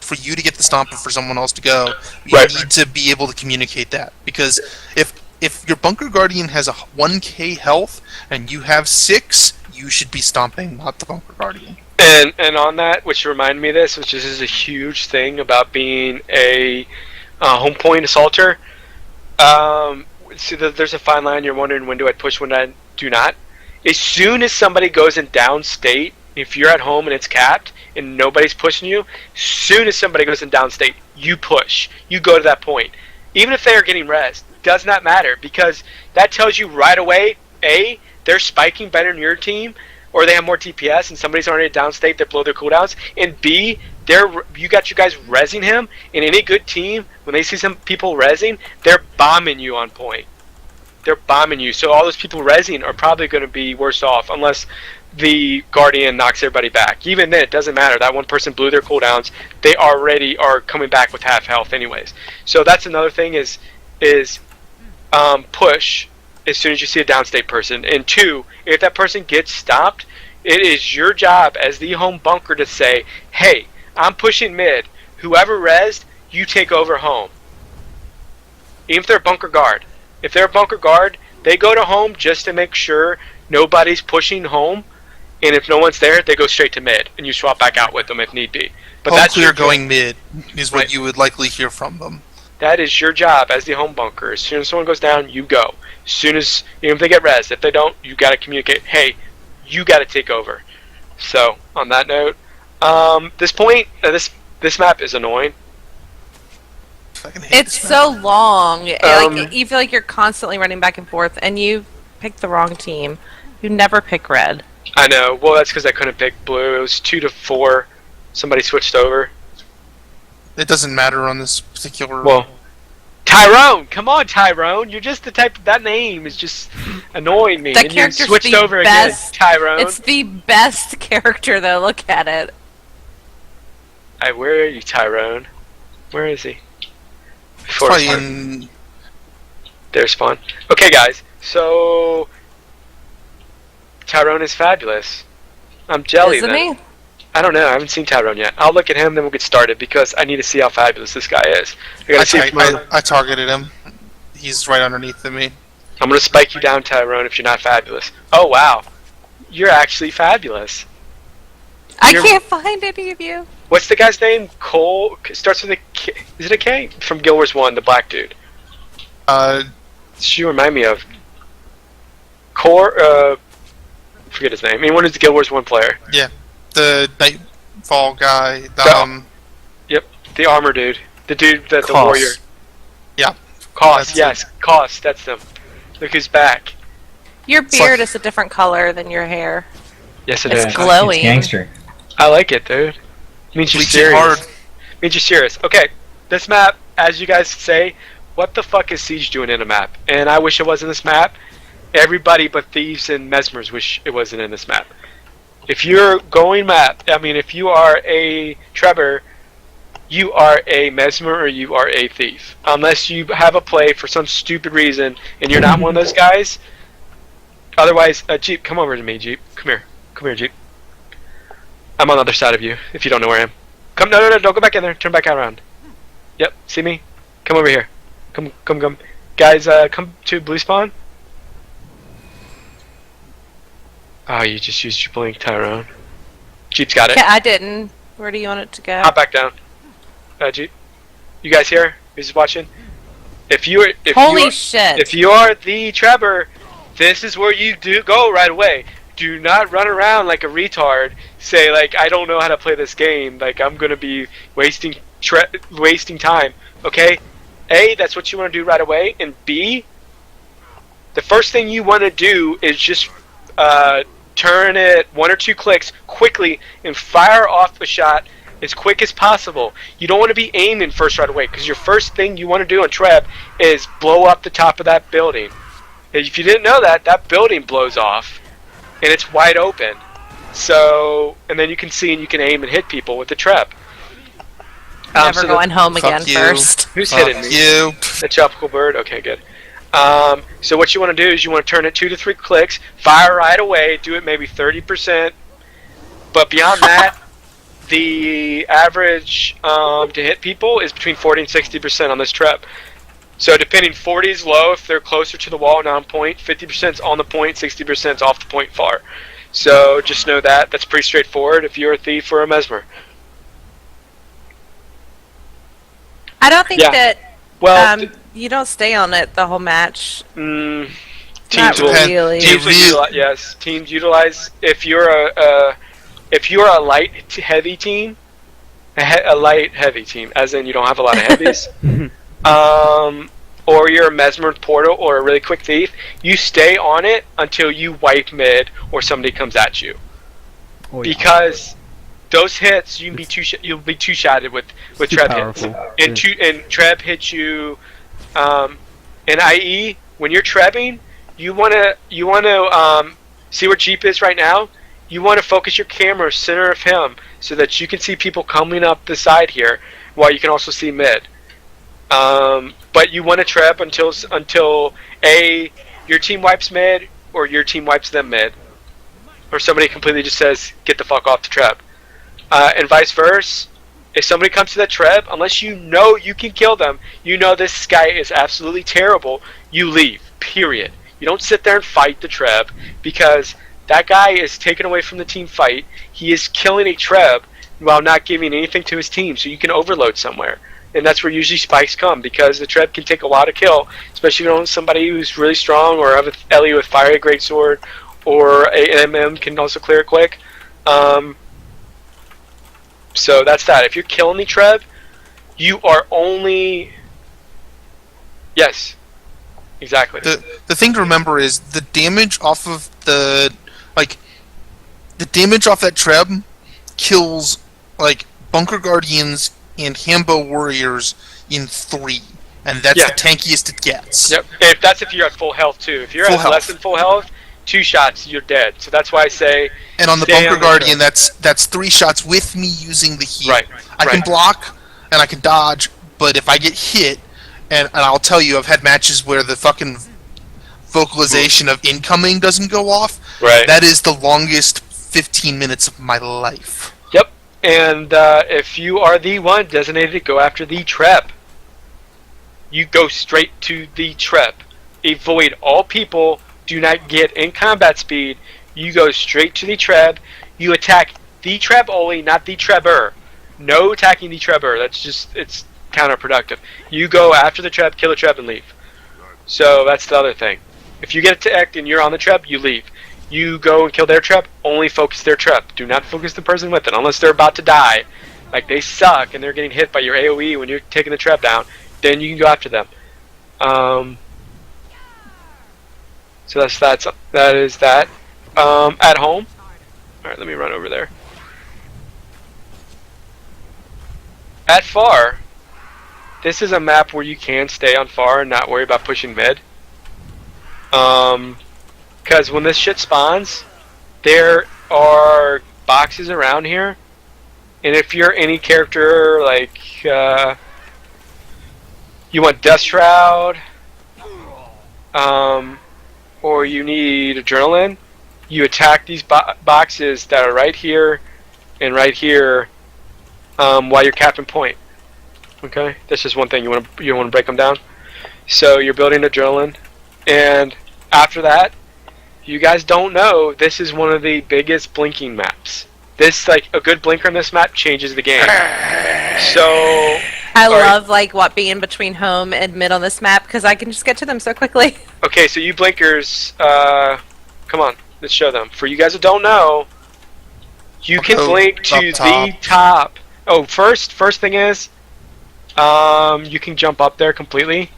for you to get the stomp or for someone else to go. You need to be able to communicate that, because if your bunker guardian has a 1k health and you have 6, you should be stomping, not the bunker guardian. And on that, which reminded me of this, which is a huge thing about being a home point assaulter. See, there's a fine line. You're wondering, when do I push, when I do not. As soon as somebody goes in downstate, if you're at home and it's capped and nobody's pushing you, as soon as somebody goes in downstate, you push. You go to that point. Even if they are getting res, does not matter, because that tells you right away, A, they're spiking better than your team, or they have more DPS and somebody's already at downstate, they blow their cooldowns, and B, you got you guys rezzing him. In any good team, when they see some people rezzing, they're bombing you on point. They're bombing you. So all those people rezzing are probably going to be worse off, unless the Guardian knocks everybody back. Even then, it doesn't matter. That one person blew their cooldowns. They already are coming back with half health anyways. So that's another thing is push as soon as you see a downstate person. And 2, if that person gets stopped, it is your job as the home bunker to say, hey, I'm pushing mid. Whoever rezzed, you take over home. Even if they're a bunker guard. If they're a bunker guard, they go to home just to make sure nobody's pushing home, and if no one's there, they go straight to mid, and you swap back out with them if need be. But home that's clear your job. going mid is what Right. you would likely hear from them. That is your job as the home bunker. As soon as someone goes down, you go. As soon as, if they get res, if they don't, you got to communicate. Hey, you got to take over. So on that note, this map is annoying. Fucking hate It's this so long. Um, Like you feel like you're constantly running back and forth, and you pick the wrong team. You never pick red. I know. Well, that's because I couldn't pick blue. It was 2 to 4. Somebody switched over. It doesn't matter on this particular. Well, Tyrone, come on, Tyrone. You're just the type. That name is just annoying me. That and you character's switched the over best. again, Tyrone. It's the best character, though. Look at it. Where are you, Tyrone? Where is he? Before probably spawn. in. There's spawn. Okay, guys. So Tyrone is fabulous. I'm jelly. Isn't then. he? I don't know. I haven't seen Tyrone yet. I'll look at him, then we'll get started because I need to see how fabulous this guy is. I gotta see. I targeted him. He's right underneath me. I'm gonna spike you down, Tyrone, if you're not fabulous. Oh wow, you're actually fabulous. I You're- can't find any of you. What's the guy's name? Cole starts with a K. Is it a K? From Guild Wars 1, the black dude. You remind me of forget his name. Anyone who's the Guild Wars 1 player. Yeah, the Nightfall guy. Yep, the armor dude. The dude that the Koss. warrior. Yeah. Koss, That's yes, Koss, that's them. Look who's back. Your like- beard is a different color than your hair. Yes, it It's is. glowing. It's gangster. I like it, dude. Means you're Bleach it serious. hard. Means you're serious. Okay, this map, as you guys say, what the fuck is Siege doing in a map? And I wish it was in this map. Everybody but Thieves and Mesmers wish it wasn't in this map. If you're going map, I mean, if you are a Trevor, you are a Mesmer or you are a Thief. Unless you have a play for some stupid reason and you're not one of those guys. Otherwise, Jeep, come over to me, Jeep. Come here. Come here, Jeep. I'm on the other side of you, if you don't know where I am. Come, no, don't go back in there. Turn back around. Yep, see me? Come over here. Come. Guys, come to blue spawn. Oh, you just used your blink, Tyrone. Jeep's got it. Yeah, I didn't. Where do you want it to go? Hop back down. Jeep. You guys here? Who's watching? Holy shit. If you are the Trevor, this is where you do go right away. Do not run around like a retard. Say like, I don't know how to play this game. Like I'm gonna be wasting time. Okay. A, that's what you want to do right away. And B, the first thing you want to do is just turn it 1 or 2 clicks quickly and fire off a shot as quick as possible. You don't want to be aiming first right away because your first thing you want to do on Treb is blow up the top of that building. If you didn't know that, that building blows off and it's wide open. So, and then you can see and you can aim and hit people with the Treb. Never so going home Fuck again you. first. Who's Fuck hitting me? you. The tropical bird? Okay, good. So what you want to do is you want to turn it 2 to 3 clicks, fire right away, do it maybe 30%. But beyond that, the average to hit people is between 40 and 60% on this trap. So depending, 40 is low if they're closer to the wall and on point, 50% is on the point, 60% is off the point far. So just know that. That's pretty straightforward if you're a thief or a mesmer. I don't think Yeah. that Well, you don't stay on it the whole match. teams Not will. really. Teams will utilize, yes, teams utilize. If you're a light heavy team, a light heavy team, as in you don't have a lot of heavies, or you're a mesmer portal or a really quick thief, you stay on it until you wipe mid or somebody comes at you, Oh, yeah. because those hits you'll be two-shotted with Too Treb powerful. hits, and Treb hits you, and IE when you're trebbing, you wanna see where Jeep is right now. You want to focus your camera center of him so that you can see people coming up the side here, while you can also see mid. But you want to trap until your team wipes mid or your team wipes them mid, or somebody completely just says get the fuck off the trap, and vice versa. If somebody comes to that trap, unless you know you can kill them, you know this guy is absolutely terrible, you leave. Period. You don't sit there and fight the trap, because that guy is taken away from the team fight. He is killing a Treb while not giving anything to his team, so you can overload somewhere. And that's where usually spikes come, because the Treb can take a lot of kill, especially on somebody who's really strong, or have an Ellie with Fiery Greatsword, or a MM can also clear it quick. So that's that. If you're killing the Treb, you are only... Yes. Exactly. The thing to remember is the damage off of the damage off that Treb kills like Bunker Guardians and Hambo Warriors in 3, and that's the tankiest it gets. Yep. If you're at full health too. If you're Full at health. less than full health, 2 shots, you're dead. So that's why I say. And on the stay Bunker on the Guardian, Treb. that's 3 shots with me using the heal. Right. I can block and I can dodge, but if I get hit, and I'll tell you, I've had matches where the fucking vocalization of incoming doesn't go off. Right. That is the longest 15 minutes of my life. Yep. And if you are the one designated to go after the Treb, you go straight to the Treb. Avoid all people. Do not get in combat speed. You go straight to the Treb. You attack the Treb only, not the Trebber. No attacking the Trebber. That's just, it's counterproductive. You go after the Treb, kill the Treb, and leave. So that's the other thing. If you get attacked and you're on the Treb, you leave. You go and kill their Treb, only focus their Treb. Do not focus the person with it, unless they're about to die. Like they suck and they're getting hit by your AoE when you're taking the Treb down. Then you can go after them. So that is that. At home. Alright, let me run over there. At far, this is a map where you can stay on far and not worry about pushing mid. Because when this shit spawns, there are boxes around here, and if you're any character like you want Death Shroud, or you need Adrenaline, you attack these boxes that are right here and right here while you're capping point. Okay, this is one thing you want to break them down. So you're building Adrenaline, and after that, you guys don't know, this is one of the biggest blinking maps. This, like, a good blinker in this map changes the game. So I love like what being between home and mid on this map, because I can just get to them so quickly. Okay, so you blinkers, come on, let's show them. For you guys that don't know, you can blink to the top. Oh, first thing is, you can jump up there completely.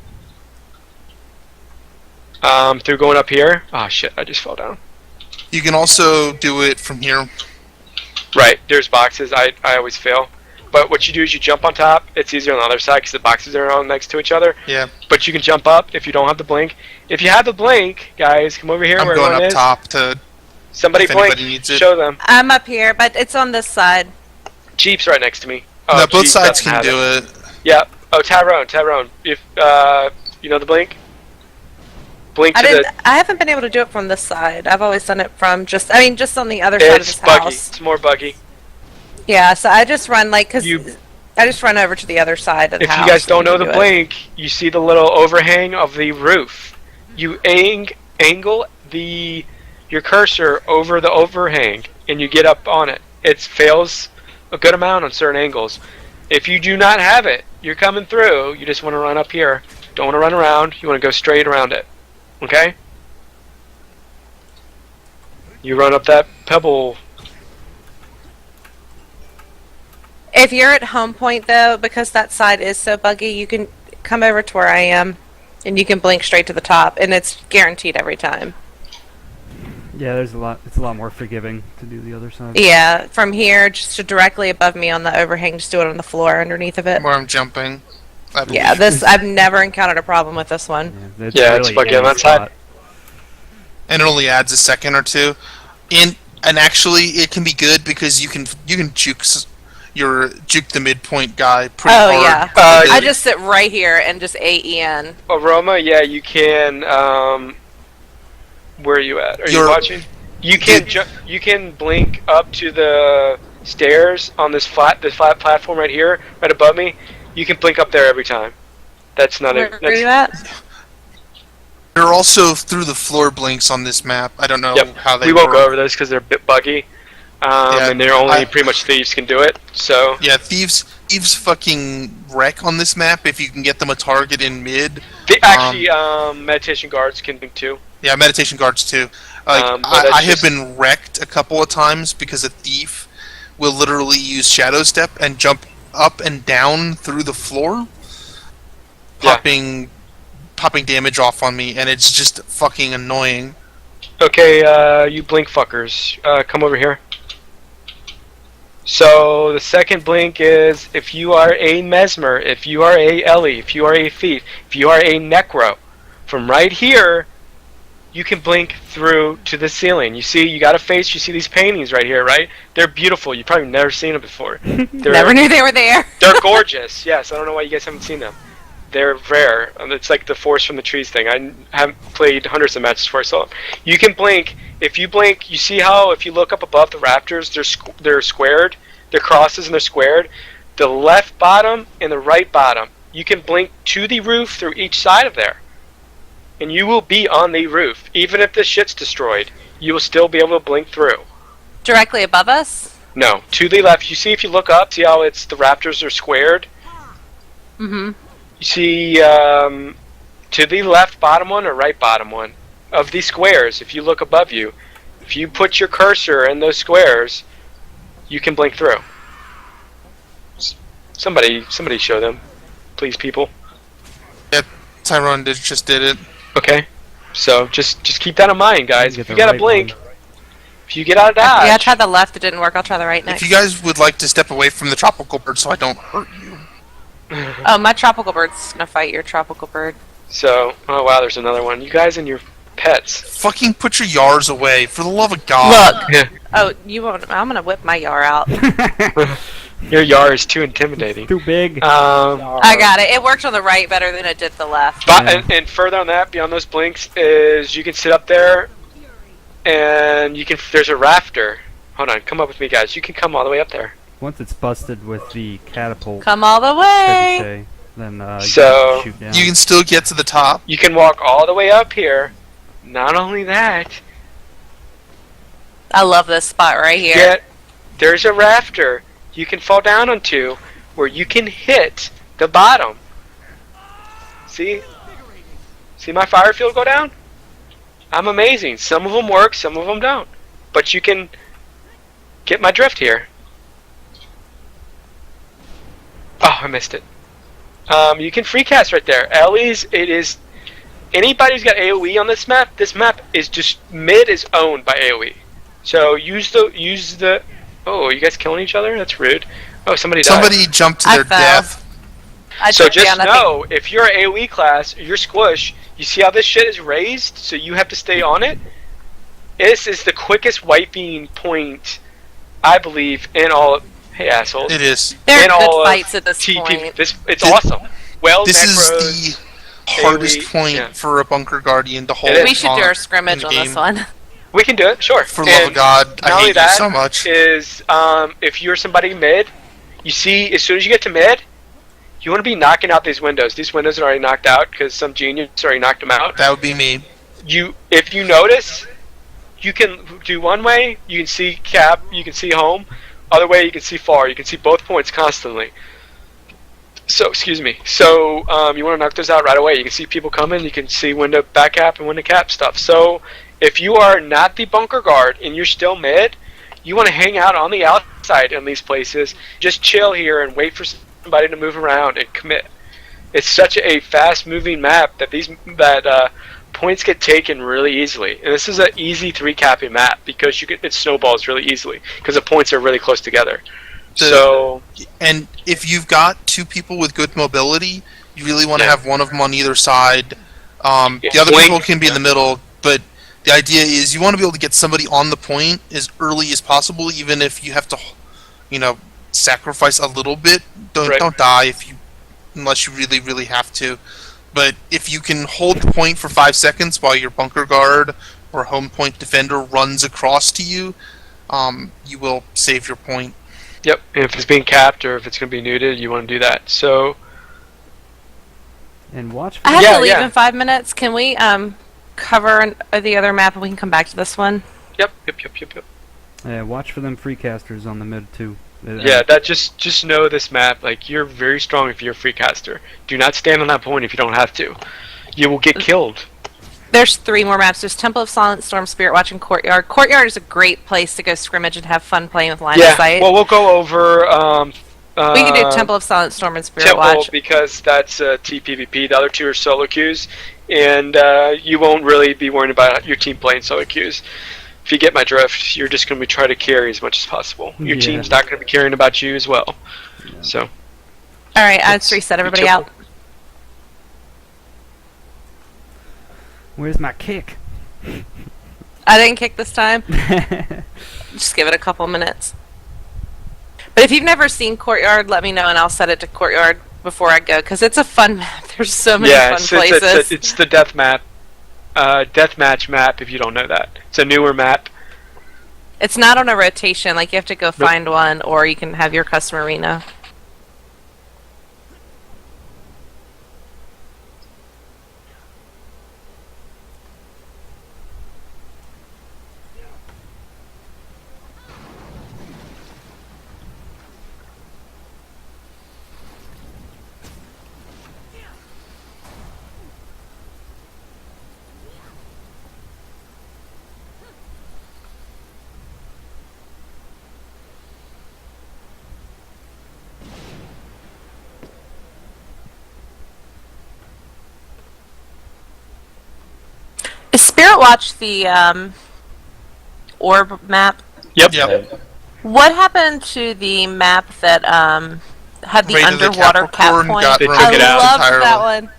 Through going up here. Oh shit, I just fell down. You can also do it from here. Right, there's boxes. I always fail. But what you do is you jump on top. It's easier on the other side because the boxes are all next to each other. Yeah. But you can jump up if you don't have the blink. If you have the blink, guys, come over here. I'm where going up is. top to... Somebody if blink. anybody needs it. Show them. I'm up here, but it's on this side. Jeep's right next to me. No, both Jeep sides doesn't can have do it. Yeah. Oh, Tyrone. If you know the blink. Blink to the. I haven't been able to do it from this side. I've always done it from just on the other side of It's this buggy. house. It's more buggy. Yeah, so I just run I just run over to the other side of the house. If you guys don't know the it. blink, you see the little overhang of the roof. You angle your cursor over the overhang, and you get up on it. It fails a good amount on certain angles. If you do not have it, you're coming through. You just want to run up here. Don't want to run around. You want to go straight around it. Okay? You run up that pebble. If you're at home point though, because that side is so buggy, you can come over to where I am, and you can blink straight to the top, and it's guaranteed every time. Yeah, there's a lot. It's a lot more forgiving to do the other side. Yeah, from here, just to directly above me on the overhang, just do it on the floor underneath of it. Where I'm jumping. Yeah, I've never encountered a problem with this one. It's buggy on that side. And it only adds a second or two. And actually, it can be good because you can juke the midpoint guy pretty hard. Oh yeah, I just sit right here and just AEN. Aroma, yeah, you can. Where are you at? Are you watching? You can blink up to the stairs on this flat platform right here, right above me. You can blink up there every time. That's not it. Where are you at? There are also through the floor blinks on this map. I don't know how they We won't work. go over those because they're a bit buggy. and they're only pretty much thieves can do it. So yeah, thieves fucking wreck on this map if you can get them a target in mid. Meditation guards can do too. Yeah, meditation guards too. I have been wrecked a couple of times because a thief will literally use shadow step and jump up and down through the floor, popping damage off on me, and it's just fucking annoying. Okay, you blink fuckers, come over here. So the second blink is if you are a Mesmer, if you are a Ellie, if you are a Thief, if you are a Necro, from right here, you can blink through to the ceiling. You see, you got a face, you see these paintings right here, right? They're beautiful. You've probably never seen them before. Never knew they were there. They're gorgeous. Yes, I don't know why you guys haven't seen them. They're rare. It's like the forest from the trees thing. I haven't played hundreds of matches before I saw them. You can blink. If you blink, you see how if you look up above the rafters, they're squared. They're crosses and they're squared. The left bottom and the right bottom. You can blink to the roof through each side of there. And you will be on the roof. Even if the shit's destroyed, you will still be able to blink through. Directly above us? No, to the left. You see if you look up, see how the rafters are squared? Mm-hmm. You see to the left bottom one or right bottom one of these squares, if you look above you, if you put your cursor in those squares, you can blink through. Somebody show them, please, people. Yeah, Tyrone just did it. Okay, so just keep that in mind, guys. If you gotta blink, if you get out of dodge. Yeah, I tried the left, it didn't work. I'll try the right next. If you guys would like to step away from the tropical bird so I don't hurt you. Oh, my tropical bird's gonna fight your tropical bird. So, oh wow, there's another one. You guys and your pets. Fucking put your yars away, for the love of God. Look. Oh, you won't. I'm gonna whip my yar out. Your yar is too intimidating. Too big. I got it. It worked on the right better than it did the left. But, and further on that, beyond those blinks, is you can sit up there, and you can. There's a rafter. Hold on, come up with me, guys. You can come all the way up there. Once it's busted with the catapult, come all the way. Then you so can shoot down. You can still get to the top. You can walk all the way up here. Not only that, I love this spot right here. There's a rafter you can fall down onto where you can hit the bottom. See my fire field go down? I'm amazing. Some of them work, some of them don't. But you can get my drift here. Oh, I missed it. You can free cast right there. Ellie's, it is... Anybody who's got AoE on this map is just... Mid is owned by AoE. So use the... Oh, are you guys killing each other? That's rude. Oh, somebody died. Somebody jumped to their death. So just know, if you're an AoE class, you're squish, you see how this shit is raised, so you have to stay on it? This is the quickest wiping point, I believe, in all of... Hey, assholes. It is. They're good fights at this point. It's awesome. Well, this is the hardest point for a bunker guardian to hold. We should do our scrimmage on this one. We can do it, sure. For the love of God, I hate you so much. Is if you're somebody mid, you see, as soon as you get to mid, you want to be knocking out these windows. These windows are already knocked out because some genius already knocked them out. That would be me. If you notice, you can do one way, you can see cap, you can see home. Other way, you can see far. You can see both points constantly. So, excuse me. So, you want to knock those out right away. You can see people coming. You can see window back cap and window cap stuff. So, if you are not the bunker guard and you're still mid, you want to hang out on the outside in these places. Just chill here and wait for somebody to move around and commit. It's such a fast-moving map that points get taken really easily. And this is an easy 3-capping map because it snowballs really easily because the points are really close together. And if you've got two people with good mobility, you really want to have one of them on either side. The other people can be in the middle, but the idea is you want to be able to get somebody on the point as early as possible, even if you have to, sacrifice a little bit. Don't die unless you really, really have to. But if you can hold the point for 5 seconds while your bunker guard or home point defender runs across to you, you will save your point. Yep, and if it's being capped or if it's going to be neuted, you want to do that. So, and watch. I have to leave in 5 minutes. Can we cover the other map and we can come back to this one? Yep. Yeah, watch for them free casters on the mid too. Yeah, that just know this map. Like, you're very strong if you're a free caster. Do not stand on that point if you don't have to. You will get killed. There's 3 more maps. There's Temple of Silent Storm, Spirit Watch, and Courtyard. Courtyard is a great place to go scrimmage and have fun playing with line of sight. Well, we'll go over. We can do Temple of Silent Storm and Spirit Temple Watch. because that's TPVP. The other 2 are solo queues, and you won't really be worried about your team playing solo queues. If you get my drift, you're just going to try to carry as much as possible. Your team's not going to be caring about you as well. Yeah. So. All right, let's reset everybody out. Where's my kick? I didn't kick this time. Just give it a couple minutes. But if you've never seen Courtyard, let me know and I'll set it to Courtyard before I go, because it's a fun map. There's so many fun places. It's the death map. Deathmatch map, if you don't know that. It's a newer map. It's not on a rotation, like you have to go find one, or you can have your custom arena. Is Spirit Watch the orb map? Yep. What happened to the map that had the underwater cap point? I loved that one.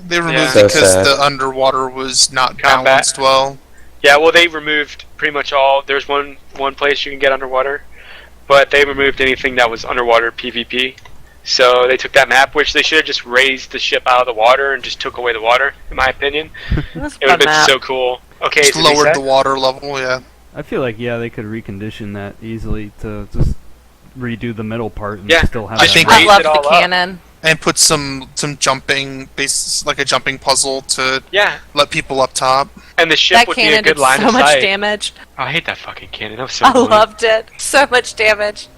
They removed it because the underwater was not balanced well. Yeah, well, they removed pretty much all. There's one place you can get underwater, but they removed anything that was underwater PvP. So they took that map, which they should have just raised the ship out of the water and just took away the water, in my opinion. It would have been so cool. Okay, just lowered the water level, yeah. I feel like, they could recondition that easily to just redo the middle part and still have I love the cannon. And put some jumping, like a jumping puzzle to let people up top. And the ship would be a good line of sight. So much damage. Oh, I hate that fucking cannon. That was so I loved it. So much damage.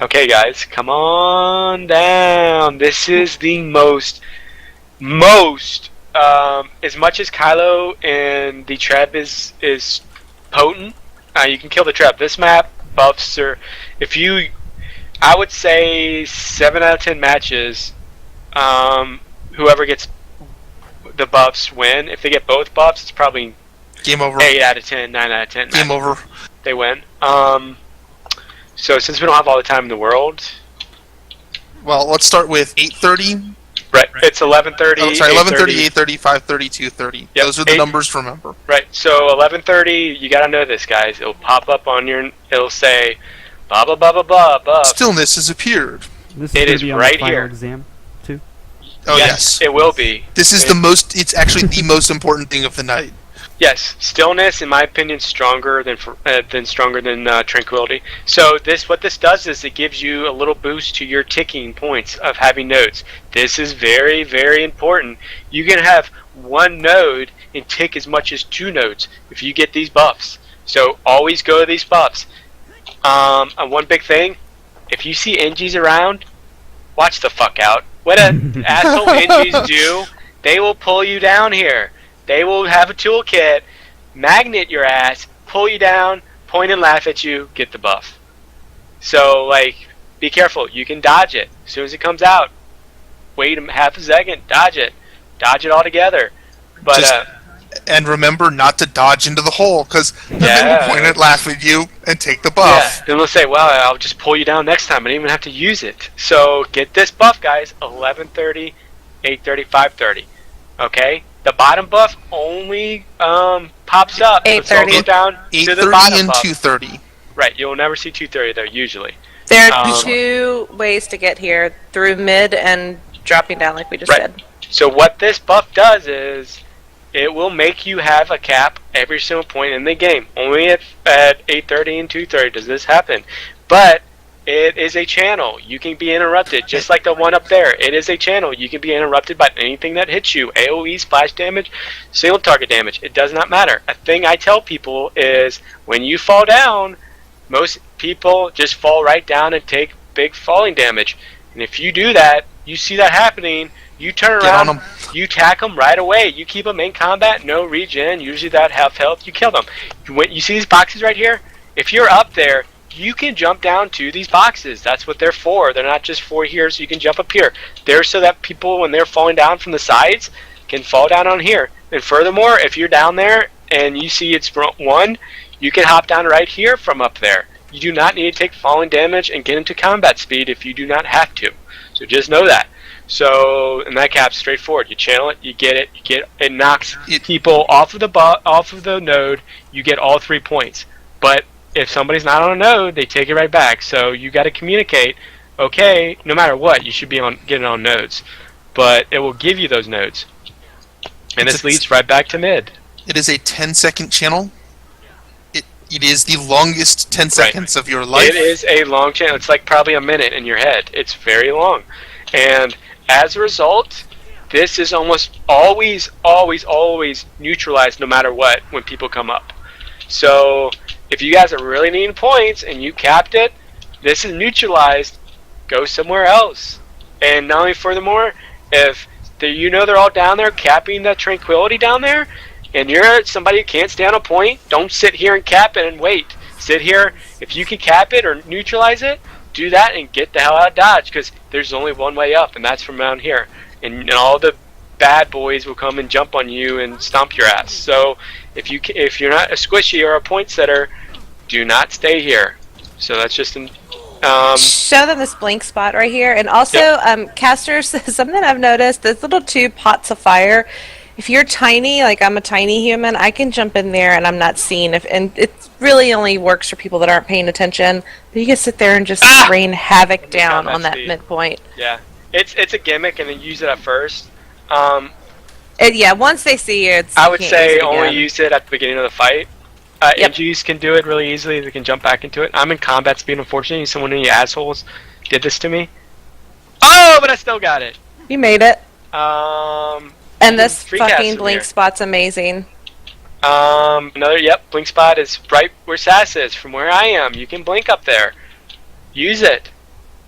Okay, guys, come on down. This is the most, as much as Kylo and the trap is potent, you can kill the trap. This map buffs are, I would say 7 out of 10 matches, whoever gets the buffs win. If they get both buffs, it's probably game over. 8 out of 10, 9 out of 10. Game over. They win. So since we don't have all the time in the world, well, let's start with 8:30. Right. It's 11:30. Oh, sorry, 11:30, 8:30, 5:30, 2:30. Yep. Those are the numbers to remember. Right. So 11:30, you gotta know this, guys. It'll pop up on it'll say, blah blah blah blah blah blah. Stillness has appeared. It is right here. Exam too. Oh yes, it will be. This is It's actually the most important thing of the night. Yes, stillness, in my opinion, stronger than tranquility. So what this does is it gives you a little boost to your ticking points of having nodes. This is very, very important. You can have 1 node and tick as much as 2 nodes if you get these buffs. So always go to these buffs. And one big thing, if you see NGs around, watch the fuck out. What asshole NGs do, they will pull you down here. They will have a toolkit, magnet your ass, pull you down, point and laugh at you, get the buff. So, be careful. You can dodge it. As soon as it comes out, wait half a second, dodge it. Dodge it all together. But, and remember not to dodge into the hole, because then they will point and laugh at you and take the buff. Yeah, then they'll say, well, I'll just pull you down next time. I didn't even have to use it. So, get this buff, guys, 11:30, 8:30, 5:30. Okay? The bottom buff only pops up. 8:30. Down 8:30 and 2:30. Right, you'll never see 2:30 though, usually. There are 2 ways to get here, through mid and dropping down like we just said. So what this buff does is, it will make you have a cap every single point in the game. Only at 8:30 and 2:30 does this happen. But It is a channel. You can be interrupted, just like the one up there. It is a channel. You can be interrupted by anything that hits you. AoE, splash damage, single target damage. It does not matter. A thing I tell people is when you fall down, most people just fall right down and take big falling damage. And if you do that, you see that happening, you turn around, you attack them right away. You keep them in combat, no regen, usually that half health, you kill them. You see these boxes right here? If you're up there, you can jump down to these boxes. That's what they're for. They're not just for here so you can jump up here. They're so that people, when they're falling down from the sides, can fall down on here. And furthermore, if you're down there and you see it's one, you can hop down right here from up there. You do not need to take falling damage and get into combat speed if you do not have to. So just know that. So, and that cap's straightforward. You channel it, you get it, it knocks people off of the node, you get all 3 points. But if somebody's not on a node, they take it right back. So you got to communicate, okay, no matter what, you should be getting on nodes. But it will give you those nodes. And this leads right back to mid. It is a 10-second channel. It is the longest 10 seconds of your life. It is a long channel. It's like probably a minute in your head. It's very long. And as a result, this is almost always neutralized no matter what when people come up. So if you guys are really needing points and you capped it, this is neutralized. Go somewhere else. And not only furthermore, if they're all down there capping that tranquility down there, and you're somebody who can't stay on a point, don't sit here and cap it and wait. Sit here. If you can cap it or neutralize it, do that and get the hell out of Dodge, because there's only one way up, and that's from down here. And all the bad boys will come and jump on you and stomp your ass. So if you're not a squishy or a point setter, do not stay here. So that's just show them this blink spot right here. And also, casters, something I've noticed, those little two pots of fire, if you're tiny, like I'm a tiny human, I can jump in there and I'm not seen. And it really only works for people that aren't paying attention. But you can sit there and just rain havoc down on that midpoint. Yeah, it's a gimmick, and then use it at first. Yeah, once they see you, I would say only use it at the beginning of the fight. NGs can do it really easily. They can jump back into it. I'm in combat speed, unfortunately. Someone of you assholes did this to me. Oh, but I still got it. You made it. And this fucking blink here. spot's amazing. Blink spot is right where Sass is, from where I am. You can blink up there. Use it.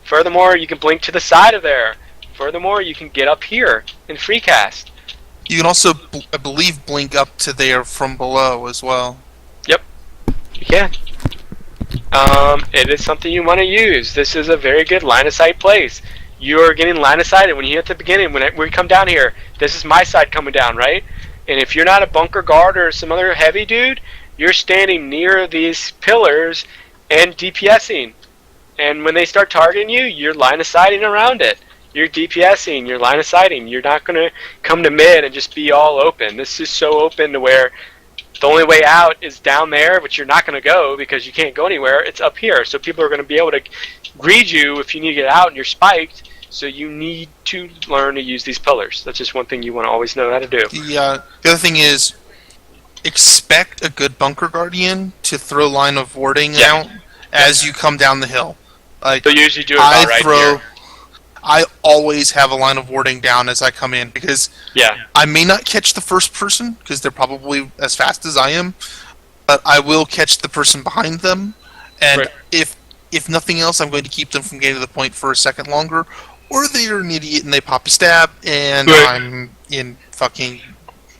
Furthermore, you can blink to the side of there. Furthermore, you can get up here and free cast. You can also, I believe, blink up to there from below as well. Yep, you can. It is something you want to use. This is a very good line of sight place. You are getting line of sight, and when you hit the beginning, when we come down here, this is my side coming down, right? And if you're not a bunker guard or some other heavy dude, you're standing near these pillars and DPSing. And when they start targeting you, you're line of sighting around it. You're DPSing, you're line of sighting. You're not going to come to mid and just be all open. This is so open to where the only way out is down there, which you're not going to go because you can't go anywhere. It's up here. So people are going to be able to greed you if you need to get out and you're spiked. So you need to learn to use these pillars. That's just one thing you want to always know how to do. The other thing is, expect a good bunker guardian to throw line of warding out as you come down the hill. Like, they'll usually do it about right here. I always have a line of warding down as I come in, because I may not catch the first person because they're probably as fast as I am, but I will catch the person behind them, and if nothing else, I'm going to keep them from getting to the point for a second longer, or they're an idiot and they pop a stab, and I'm in fucking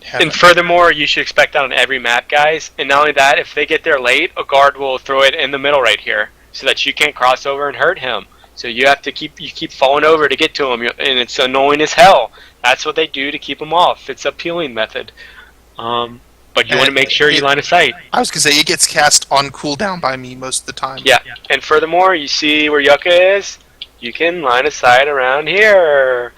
heaven. And furthermore, you should expect that on every map, guys. And not only that, if they get there late, a guard will throw it in the middle right here, so that you can't cross over and hurt him. So you have to keep falling over to get to him, and it's annoying as hell. That's what they do to keep him off. It's a peeling method. But you want to make sure you line of sight. I was going to say, it gets cast on cooldown by me most of the time. Yeah, and furthermore, you see where Yucca is? You can line of sight around here.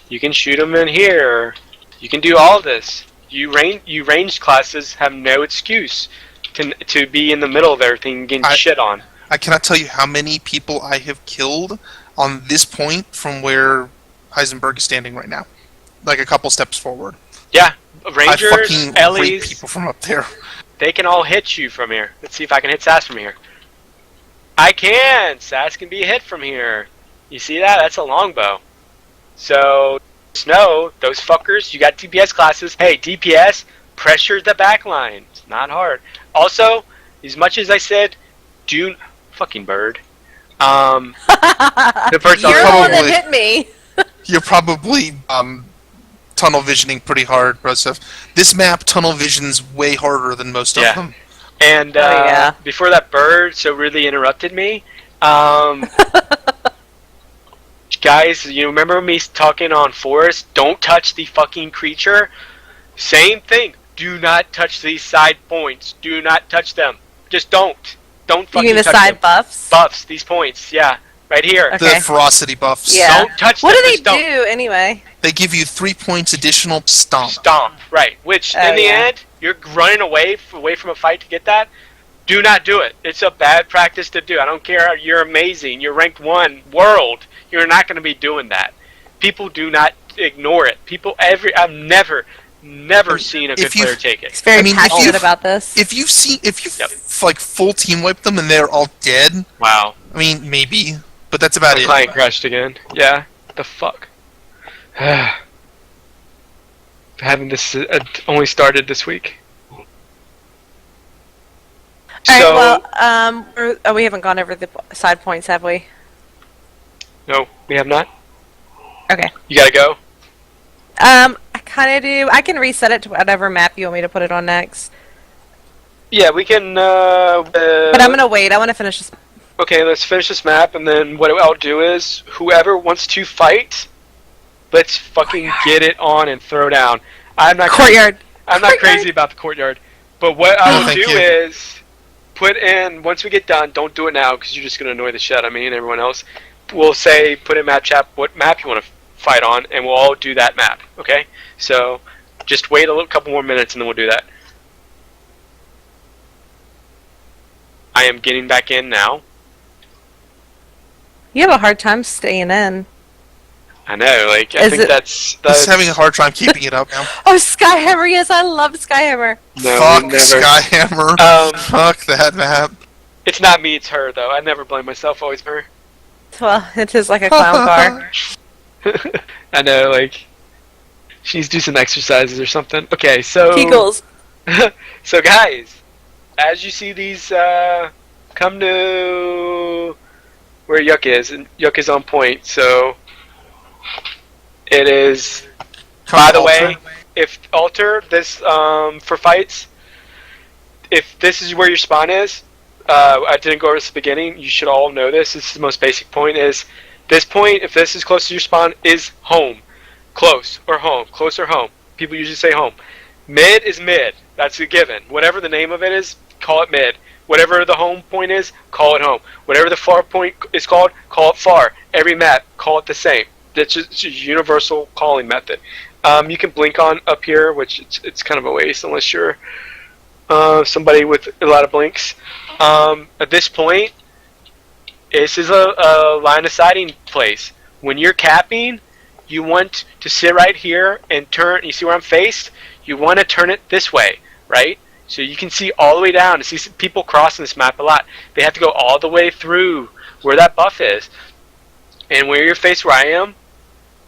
You can shoot him in here. You can do all this. You ranged classes have no excuse to be in the middle of everything getting shit on. I cannot tell you how many people I have killed on this point from where Heisenburg is standing right now. Like a couple steps forward. Yeah, Rangers, I fucking Ellies, rape people from up there. They can all hit you from here. Let's see if I can hit Sass from here. I can! Sass can be hit from here. You see that? That's a longbow. So, just know, those fuckers, you got DPS classes. Hey, DPS, pressure the backline. It's not hard. Also, as much as I said, fucking bird. The person You're the one that probably- hit me. You're probably tunnel visioning pretty hard, Joseph. This map, tunnel vision's way harder than most of Yeah. them. And yeah. before that bird so really interrupted me, guys, you remember me talking on Forest? Don't touch the fucking creature. Same thing. Do not touch these side points. Do not touch them. Just don't. Don't You fucking mean the touch side them. buffs? Buffs. These points. Yeah, right here. Okay. The ferocity buffs. Yeah. Don't touch What them. do they Just don't. do anyway? They give you 3 points additional stomp. Stomp. Right. Which Oh, in the yeah. end, you're running away from a fight to get that. Do not do it. It's a bad practice to do. I don't care. You're amazing. You're ranked 1 world. You're not going to be doing that. People do not ignore it. I've never seen a good If you- player take it. He's very I mean, if passionate you- about this. If you Yep. like full team wipe them and they're all dead, Wow. I mean maybe, but that's about My it. client crashed again. Yeah. The fuck. Having this only started this week. Alright, well, we haven't gone over the side points, have we? No, we have not. Okay. You gotta go. I kind of do. I can reset it to whatever map you want me to put it on next. Yeah, we can. But I'm gonna wait. I want to finish this. Okay, let's finish this map, and then what I'll do is, whoever wants to fight, let's fucking get it on and throw down. I'm not Courtyard. I'm not crazy about the courtyard, but what I will Thank do you. is put in, once we get done, don't do it now because you're just gonna annoy the shit out of me and everyone else. We'll say put in map chat what map you want to fight on, and we'll all do that map. Okay, so just wait a couple more minutes and then we'll do that. I am getting back in now. You have a hard time staying in. I know, like I Is think it- that's He's having a hard time keeping it up now. Oh, Skyhammer! Yes, I love Skyhammer. no, Fuck we never. Skyhammer. Fuck that map. It's not me, it's her though. I never blame myself, always her. Well, it is like a clown car. I know, like she's do some exercises or something. Okay, so Kegels. so guys, as you see these come to where Yuck is, and Yuck is on point, so it is. By the way, if alter this for fights, if this is where your spawn is, I didn't go over this at the beginning. You should all know this. This is the most basic point. Is this point? If this is close to your spawn, is home, close or home, close or home. People usually say home. Mid is mid. That's a given. Whatever the name of it is, call it mid. Whatever the home point is, call it home. Whatever the far point is called, call it far. Every map, call it the same. It's just a universal calling method. You can blink on up here, which it's kind of a waste unless you're somebody with a lot of blinks. At this point, this is a line of sighting place. When you're capping, you want to sit right here and turn. You see where I'm faced? You want to turn it this way, right? So you can see all the way down. You see some people crossing this map a lot. They have to go all the way through where that buff is. And where you're faced, where I am,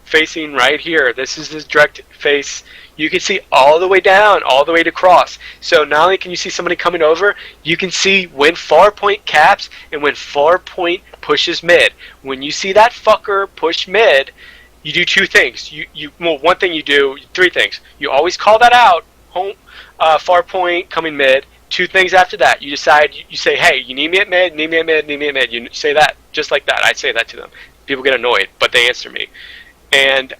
facing right here. This is the direct face. You can see all the way down, all the way to cross. So not only can you see somebody coming over, you can see when far point caps and when far point pushes mid. When you see that fucker push mid, you do two things. Well, one thing you do, three things. You always call that out, home, far point coming mid. Two things after that. You decide, you say, hey, you need me at mid, need me at mid, need me at mid. You say that, just like that. I say that to them. People get annoyed, but they answer me. And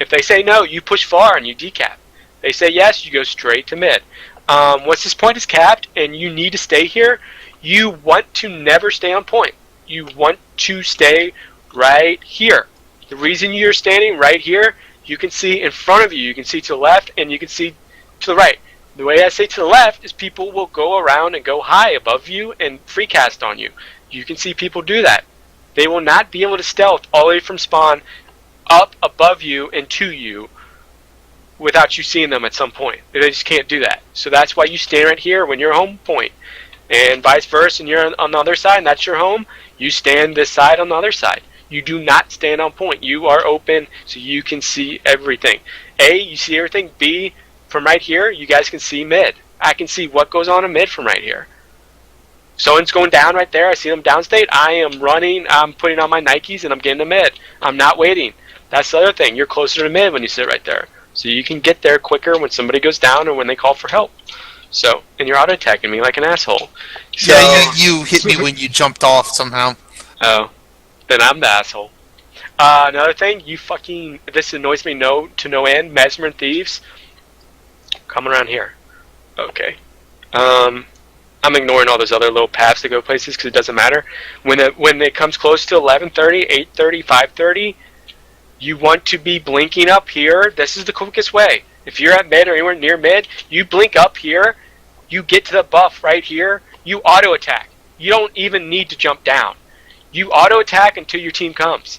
if they say no, you push far and you decap. They say yes, you go straight to mid. Once this point is capped and you need to stay here, you want to never stay on point. You want to stay right here. The reason you're standing right here, you can see in front of you, you can see to the left, and you can see to the right. The way I say to the left is people will go around and go high above you and free cast on you. You can see people do that. They will not be able to stealth all the way from spawn up above you and to you without you seeing them at some point. They just can't do that. So that's why you stand right here when you're home point. And vice versa, and you're on the other side, and that's your home, you stand this side on the other side. You do not stand on point. You are open so you can see everything. A, you see everything. B, from right here, you guys can see mid. I can see what goes on in mid from right here. Someone's going down right there. I see them downstate. I am running. I'm putting on my Nikes, and I'm getting to mid. I'm not waiting. That's the other thing. You're closer to mid when you sit right there. So you can get there quicker when somebody goes down or when they call for help. So, and you're auto-attacking me like an asshole. So, yeah, you hit me when you jumped off somehow. Oh. Then I'm the asshole. Another thing, this annoys me to no end. Mesmer and Thieves. Come around here. Okay. I'm ignoring all those other little paths to go places because it doesn't matter. When it comes close to 11:30, 8:30, 5:30, you want to be blinking up here. This is the quickest way. If you're at mid or anywhere near mid, you blink up here. You get to the buff right here. You auto attack. You don't even need to jump down. You auto-attack until your team comes.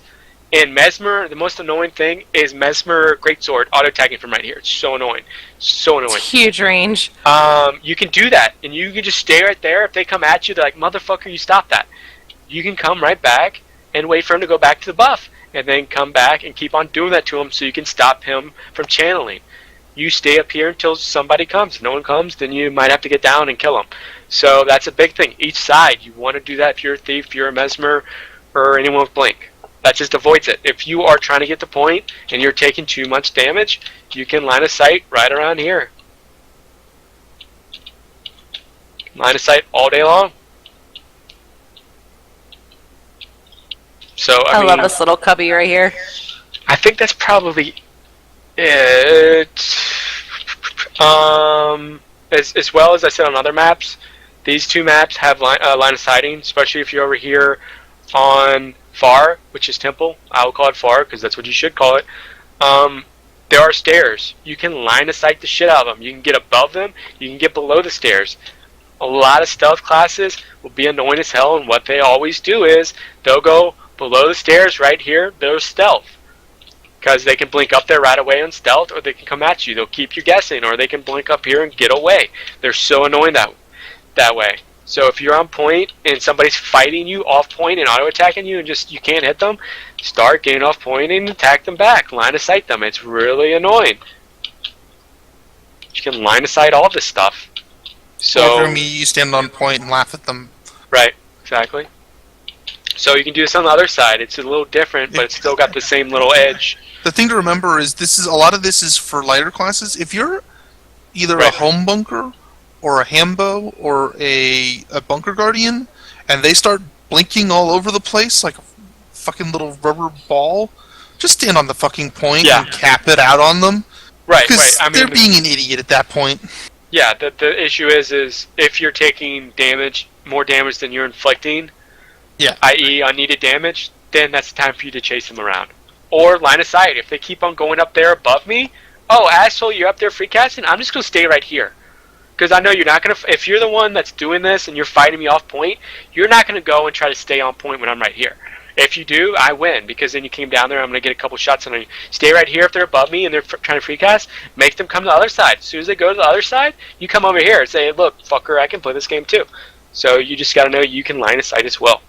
And Mesmer, the most annoying thing is Mesmer Greatsword auto-attacking from right here. It's so annoying. So annoying. It's huge range. You can do that, and you can just stay right there. If they come at you, they're like, motherfucker, you stop that. You can come right back and wait for him to go back to the buff, and then come back and keep on doing that to him so you can stop him from channeling. You stay up here until somebody comes. If no one comes, then you might have to get down and kill him. So that's a big thing. Each side, you want to do that if you're a thief, if you're a mesmer, or anyone with blink. That just avoids it. If you are trying to get the point and you're taking too much damage, you can line of sight right around here. Line of sight all day long. So I love this little cubby right here. I think that's probably it. As well as I said on other maps, these two maps have line of sighting, especially if you're over here on Far, which is Temple. I will call it Far because that's what you should call it. There are stairs. You can line of sight the shit out of them. You can get above them. You can get below the stairs. A lot of stealth classes will be annoying as hell, and what they always do is they'll go below the stairs right here. There's stealth. Because they can blink up there right away on stealth, or they can come at you. They'll keep you guessing, or they can blink up here and get away. They're so annoying that way. So if you're on point and somebody's fighting you off point and auto-attacking you and just you can't hit them, start getting off point and attack them back. Line of sight them. It's really annoying. You can line of sight all this stuff. So over me, you stand on point and laugh at them. Right, exactly. So you can do this on the other side. It's a little different, but it's still got the same little edge. The thing to remember is a lot of this is for lighter classes. If you're either a home bunker or a hambo or a bunker guardian, and they start blinking all over the place like a fucking little rubber ball, just stand on the fucking point and cap it out on them. Right, because I mean, they're being an idiot at that point. Yeah, the issue is if you're taking damage, more damage than you're inflicting, i.e. unneeded damage, then that's the time for you to chase them around. Or line of sight. If they keep on going up there above me, oh, asshole, you're up there free casting, I'm just going to stay right here. Because I know you're not going to, if you're the one that's doing this and you're fighting me off point, you're not going to go and try to stay on point when I'm right here. If you do, I win, because then you came down there, I'm going to get a couple shots on you. Stay right here if they're above me and they're trying to free cast, make them come to the other side. As soon as they go to the other side, you come over here and say, look, fucker, I can play this game too. So you just got to know you can line of sight as well.